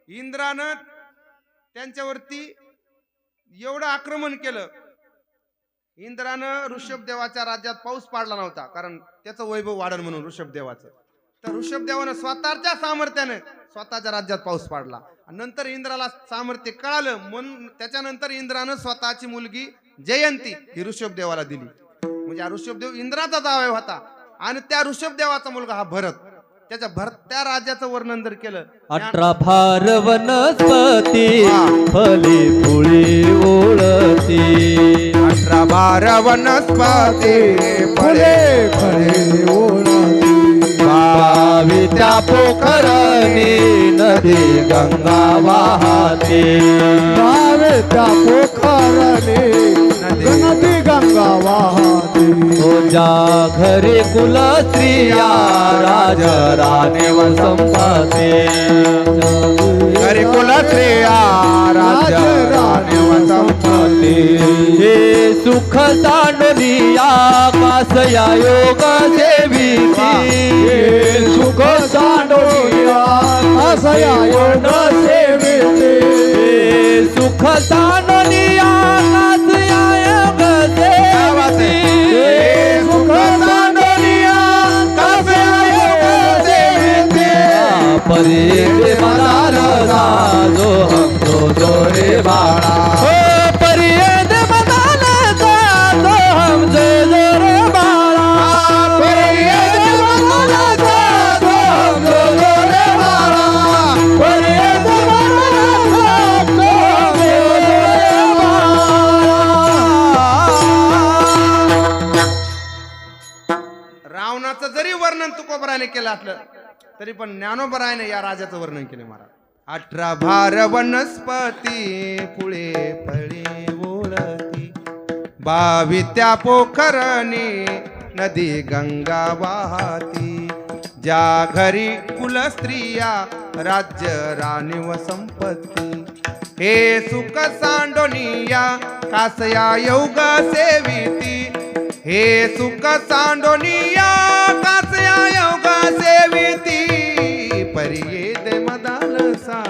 इंद्रानं त्यांच्यावरती एवढं आक्रमण केलं. इंद्रानं ऋषभदेवाच्या राज्यात पाऊस पाडला नव्हता, कारण त्याचं वैभव वाढन म्हणून ऋषभदेवाचं. तर ऋषभदेवानं स्वतःच्या सामर्थ्याने स्वतःच्या राज्यात पाऊस पाडला. आणि नंतर इंद्राला सामर्थ्य कळालं, म्हणून त्याच्यानंतर इंद्रानं स्वतःची मुलगी जयंती ही ऋषभदेवाला दिली. म्हणजे हा ऋषभदेव इंद्राचा जावई होता. आणि त्या ऋषभदेवाचा मुलगा हा भरत. त्या राज्याचं वर्णन जर केलं, 18 भार वनस्पती फले फुले ओळती. 18 भार वनस्पती फळे फळे ओळती. 22 त्या पोखरणी नदी गंगा वाहते. 22 त्या पोखरणे नदी गंगा वाहते. ज्या घरी कुल स्त्रिया राज राणे व संपते. घरी कुल स्त्रिया राज राणे व संपते. हे सुख सांडलिया कासया योग सेविती. हे सुख सांडोलिया असया योग सेविते. हे सुख सांडलिया कासया योग सेविती. हे सुख सांडोलिया कसया योग सेविते. परे मदार जो हम जो रे बाळा. परियद मदार जो हम जो रे बाळा. परियद मदार जो हम जो रे बाळा. परियद मदार जो हम जो रे बाळा. रावणाचं जरी वर्णन तुकोबराने केलं असलं तरी पण ज्ञानोबराने या राजाचं वर्णन केले महाराज. 18 भार वनस्पती फुले फळे ओळती. 22 त्या पोखरणी नदी गंगा वाहती. ज्या घरी कुल स्त्रिया राज्य राणी व संपत्ती. हे सुख सांडोनिया कासया योग सेविती. हे सुख सांडोनिया कासया योग सेविती. परियेद मदालसा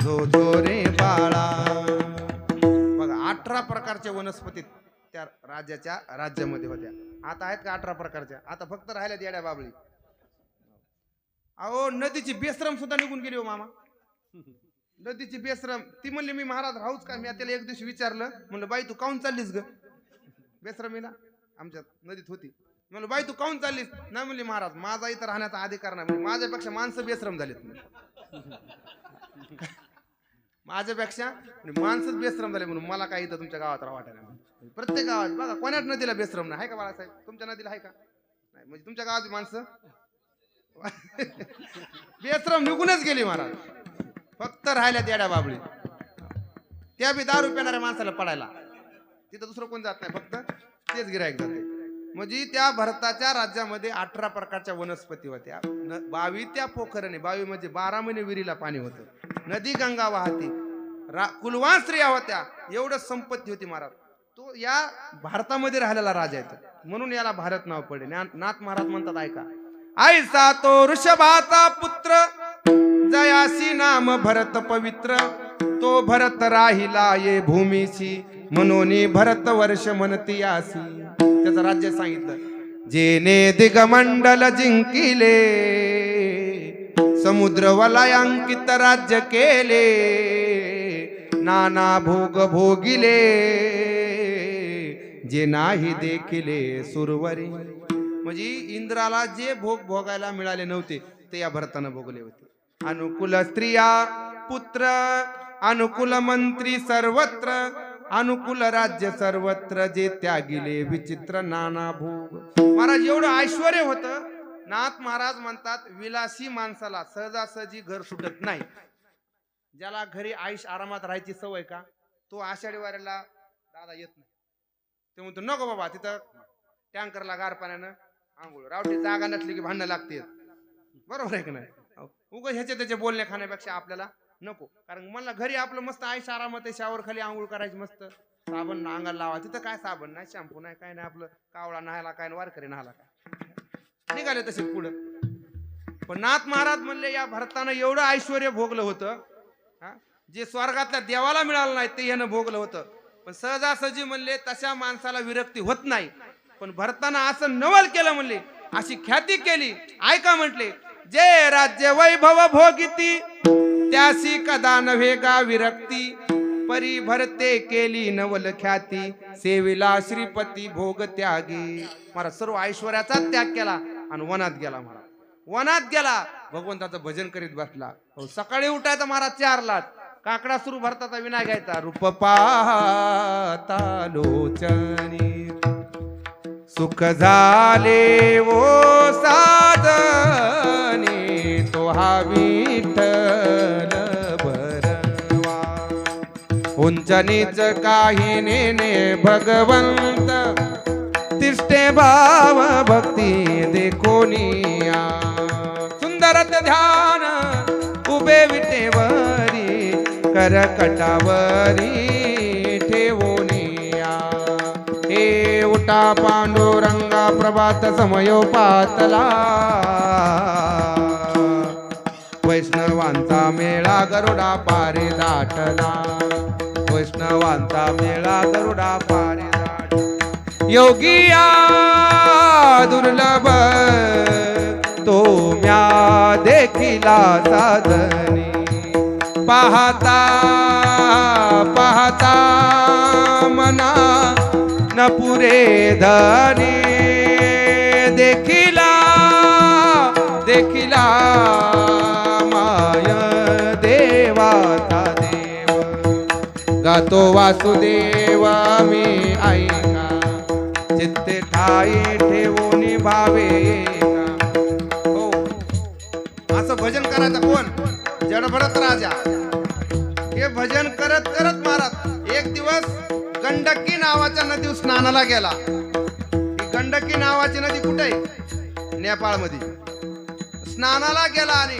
जो जो रे बाळा. बघा 18 प्रकारच्या वनस्पती त्या राजाच्या राज्यामध्ये होत्या. आता आहेत का 18 प्रकारच्या? आता फक्त राहिल्यात येड्या बाबळी. अहो नदीची बेसरम सुद्धा निघून गेली हो मामा. नदीची बेसरम ती म्हणली मी महाराज राहूच का? मी त्याला एक दिवशी विचारलं, म्हणलं बाई तू काहून चाललीस ग बेसरमीला? आमच्या नदीत होती. म्हणलं बाई तू काहून चाललीस? नाही म्हणली महाराज माझा इथं राहण्याचा अधिकार नाही. म्हणजे माझ्यापेक्षा माणसं बेसरम झालीत. माझ्यापेक्षा माणसंच बेसरम झाले म्हणून मला काही इथं तुमच्या गावात राहा वाटायला. प्रत्येक गावात बघा कोणाच नदीला बेसरम नाही. आहे का बाळासाहेब? तुमच्या नदीला आहे का? नाही. म्हणजे तुमच्या गावात माणसं बेसरम निघूनच गेली महाराज. फक्त राहिल्या येड्या बाबळी. त्या बी दारू पिणाऱ्या माणसाला पडायला तिथं दुसरं कोण जात नाही, फक्त तेच गिरायक जाते. म्हणजे त्या भारताच्या राज्यामध्ये 18 प्रकारच्या वनस्पती होत्या. 22 त्या पोखरणे. 22 म्हणजे 12 महिने विहिरीला पाणी होतं. नदी गंगा वाहती. कुलवान स्त्रिया होत्या. एवढं संपत्ती होती महाराज. तो तो या भारतामध्ये राहिलेला राजा आहे म्हणून याला भारत नाव पडले. नाथ महाराज म्हणतात ऐका, ऐसा तो ऋषभाचा पुत्र जयासी नाम भरत पवित्र, तो भरत राहिला ये भूमीची म्हणून भरत वर्ष म्हणती यासी. त्याचं राज्य सांगितलं, जेने दिगमंडल जिंकिले समुद्र वलयांकित राज्य केले, नाना भोग भोगिले जे नाही देखिले सुरवरी. म्हणजे इंद्राला जे भोग भोगायला मिळाले नव्हते ते या भरतानं भोगले होते. अनुकूल स्त्रिया पुत्र अनुकूल मंत्री सर्वत्र, अनुकूल राज्य सर्वत्र जे त्यागिले विचित्र नाना भोग. महाराज एवढं ऐश्वर होतं. नाथ महाराज म्हणतात विलासी माणसाला सहजासहजी घर सुटत नाही. ज्याला घरी आयुष आरामात राहायची सवय का, तो आषाढी वाऱ्याला दादा येत नाही. ते म्हणतो नको बाबा, तिथं टँकरला गार पाण्यानं आंघोळ, रावटी जागा नसली की भांडणं लागते. बरोबर आहे की नाही? उगाच ह्याचे त्याचे बोलणे खाण्यापेक्षा आपल्याला नको. कारण मला घरी आपलं मस्त आयुष आरामात आहे, शावर खाली आंघोळ करायची, मस्त साबण अंगाला लावा. तिथं काय साबण नाही, शॅम्पू नाही, काय नाही, आपलं कावळा नाहायला काय, वारकरी नाहाला काय, निघाले तसे पुढं. पण नाथ महाराज म्हणले या भरतानं एवढं ऐश्वर भोगलं होतं जे स्वर्गातल्या देवाला मिळालं नाही ते यानं भोगलं होतं. पण सहजासहजी म्हणले तशा माणसाला विरक्ती होत नाही. पण भरताना असं नवल केलं म्हणले, अशी ख्याती केली. ऐका म्हटले, जे राज्य वैभव भोगिती त्यासी कदा नव्हे गा विरक्ती, परी भरते केली नवल ख्याती, सेविला श्रीपती भोग त्यागी. महाराज सर्व ऐश्वर्याचा त्याग केला आणि वनात गेला. महाराज वनात गेला, भगवंताचं भजन करीत बसला. सकाळी उठायचा महाराज 4ला, काकडा सुरू भरताचा विना घ्यायचा. रूप पाहता लोचनी सुख झाले ओ साधनी, तो हा विठ्ठल भरवा. उंच नीच काही नेने भगवंत, तिष्ठे भाव भक्ती देखोनिया. सुंदर ध्यान उभे विटेवरी, करकटावरी ठेवोनिया. हे उठा पांडुरंगा प्रभात समयोपातला, वैष्णवांचा मेळा गरुडा पारी दाटला, वैष्णवांचा मेळा गरुडा पारी दाटला. योगिया दुर्लभ तो म्या देखिला साधनी, पाहता पाहता मना न पुरे धनी, देखिला देखिला माय देवाचा देव. गातो वासुदेव मी ऐका, चित्ते ठाई ठेवून भावे. हो असं भजन करायचं कोण? जडभरत राजा. हे भजन करत करत महाराज एक दिवस गंडकी नावाच्या नदीवर स्नानाला गेला. ही गंडकी नावाची नदी कुठे आहे? नेपाळ मध्ये. स्नानाला गेला आणि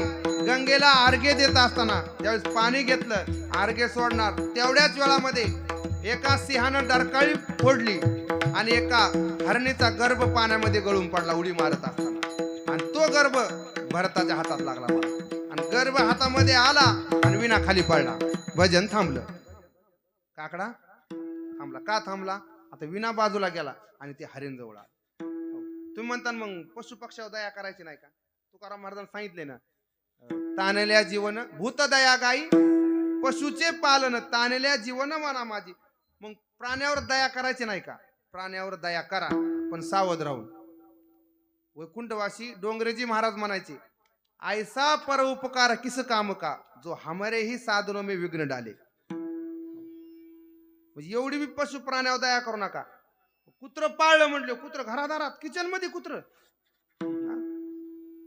गंगेला अर्घ्य देत असताना ज्यावेळेस पाणी घेतलं, अर्घ्य सोडणार तेवढ्याच वेळामध्ये एका सिंहानं डरकाळी फोडली आणि एका हरणीचा गर्भ पाण्यामध्ये गळून पडला उडी मारत असताना. आणि तो गर्भ भरताच्या हातात लागला आणि गर्भ हातामध्ये आला आणि विना खाली पडला. भजन थांबलं. काकडा थांबला. का थांबला? आता विना बाजूला गेला आणि ते हरिण जवळ आला. तुम्ही म्हणता मग पशु पक्षावर दया करायची नाही का? तुकाराम महाराजांनी सांगितले ना, ताणल्या जीवन भूत दया गाई, पशुचे पालन ताणल्या जीवन म्हणा माझी. मग प्राण्यावर दया करायची नाही का? प्राण्यावर दया करा पण सावध राहून. वैकुंठवासी डोंगरेजी महाराज म्हणायचे, ऐसा पर उपकार किस काम का, जो हमारे ही साधनों में विघ्न डाले. म्हणजे एवढी बी पशु प्राण्यावर दया करू नका. कुत्र पाळलं म्हटलं, कुत्र घरादारात किचन मध्ये कुत्र.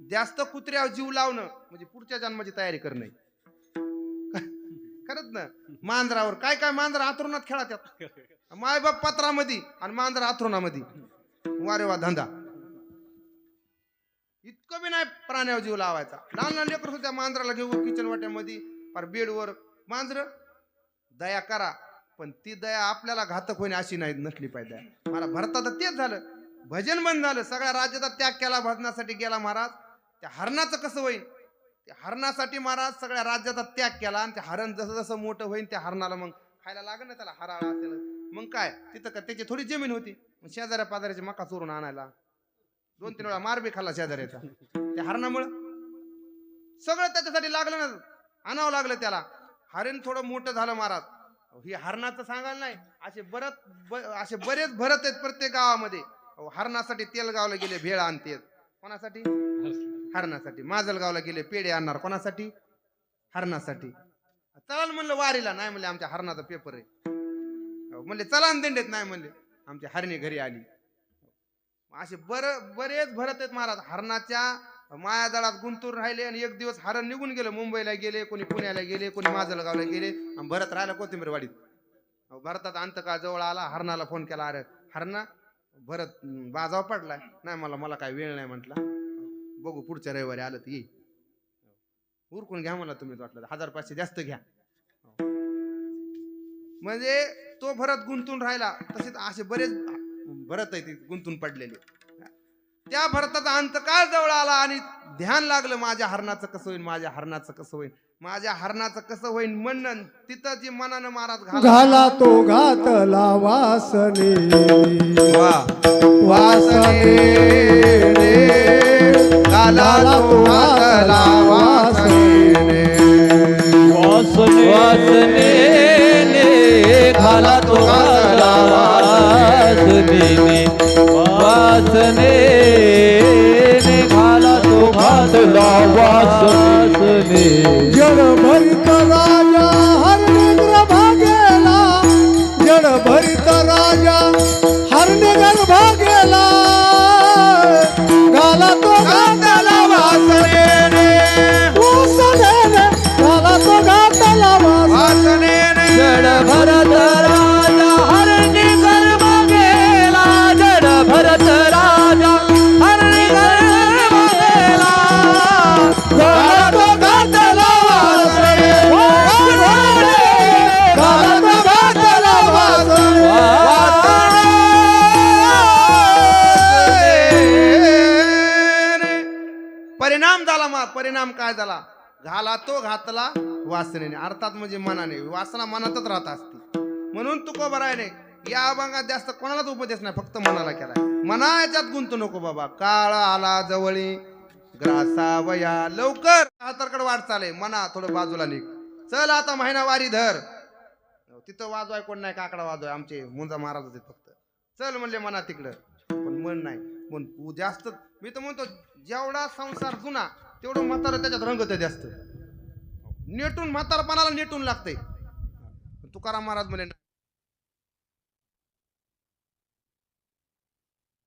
जास्त कुत्र्यावर जीव लावणं म्हणजे पुढच्या जन्माची तयारी करणं. खरंच ना. मांजरावर काय काय मांजर आथरुणात खेळतात. मायबाप पत्रामध्ये आणि मांजर आथरुणामध्ये. वारे वा धंदा. इतकं बी नाही प्राण्यावर जीव लावायचा. लहान लहान लेकर सुद्धा मांजराला घेऊ किचन वाट्यामध्ये पर बेडवर. मांजर दया करा पण ती दया आपल्याला घातक होणे अशी नाही नसली पाहिजे. मला भरतात तेच झालं, भजन बंद झालं, सगळ्या राज्याचा त्याग केला, भजनासाठी गेला महाराज. त्या हरणाचं कसं होईल, त्या हरणासाठी महाराज सगळ्या राज्याचा त्याग केला, आणि ते हरण जसं जसं मोठं होईल त्या हरणाला मग खायला लागेल ना, त्याला हराळा असेल. मग काय तिथं का त्याची थोडी जमीन होती, शेजाऱ्या पाजाऱ्याची मका चोरून आणायला 2-3 वेळा मार बी खाल्ला शेजाऱ्याचा. त्या हरणामुळं सगळं त्याच्यासाठी लागलं ना, आणावं लागलं त्याला. हरण थोडं मोठं झालं महाराज. ही हरणाचं सांगायला नाही, असे बरेच भरत आहेत प्रत्येक गावामध्ये. हरणासाठी तेल गावला गेले भेळ आणते, कोणासाठी? हरणासाठी. माजलगावला गेले पेढे आणणार, कोणासाठी? हरणासाठी. चला म्हणलं वारीला, नाही म्हणले आमच्या हरणाचा पेपर आहे. म्हणले चला दिंडीत, नाही म्हणले आमच्या हरणी घरी आली. असे बरेच भरत आहेत महाराज. हरणाच्या मायाजाळात गुंतून राहिले, आणि एक दिवस हरण निघून गेलं, मुंबईला गेले, कोणी पुण्याला गेले, कोणी माजलगावला गेले, आणि भरत राहिला कोथिंबीरवाडीत. भरतात अंत का जवळ आला, हरणाला फोन केला, अरे हरणा भरत बाजाव पडलाय, नाही मला काय वेळ नाही म्हटला, बघू पुढच्या रविवारी आलं तर ये, उरकून घ्या मला तुम्ही वाटलं 1000-500 जास्त घ्या. म्हणजे तो भरत गुंतून राहिला. तसेच असे बरेच भरत आहे गुंतून पडलेले. त्या भरताचा अंतकाळ जवळ आला, आणि ध्यान लागलं माझ्या हरणाचं कसं होईल, माझ्या हरणाचं कसं होईल, माझ्या हरणाचं कसं होईल म्हणणं. तिथं जी मनानं महाराज घाला तो घातला वासने, वासने घाला तो घातला वासने, वासने घाला तो घातला वासने, वासने घाला तो घातला वासने. जड भरित राजा हरणे भागेला, जड भरित राजा हरणे भागेला, घाला तो घातला वासने, वासने घाला तो घातला वासने. जड भरत राजा हरणी गर्भ गेला, जड भरत राजा हरणी गर्भ गेला, घाला तो घातला वासने, घाला तो घातला वासने. परिणाम झाला मा, परिणाम काय झाला, घाला तो घातला वासनेने, अर्थात म्हणजे मनाने. वासना मनातच राहत असते. म्हणून तुकोबारायने या अभंगात जास्त कोणालाच उपदेश नाही, फक्त मनाला केलाय. मना याच्यात गुंतू नको बाबा. काळ आला जवळी ग्रासावया लवकर, हाताकडे वाट चाले, मना थोडं बाजूला निघ, चल आता महिना वारी धर. तिथं वाजवाय कोण नाही, काकडा वाजवाय आमचे मुंजा महाराज होते फक्त. चल म्हणले मना तिकडं, पण मन नाही. मन जास्त, मी तर म्हणतो जेवढा संसार जुना तेवढं म्हातारं त्याच्यात रंगत जास्त. नेटून म्हातारपणाला नेटून लागतंय. तुकाराम महाराज म्हणे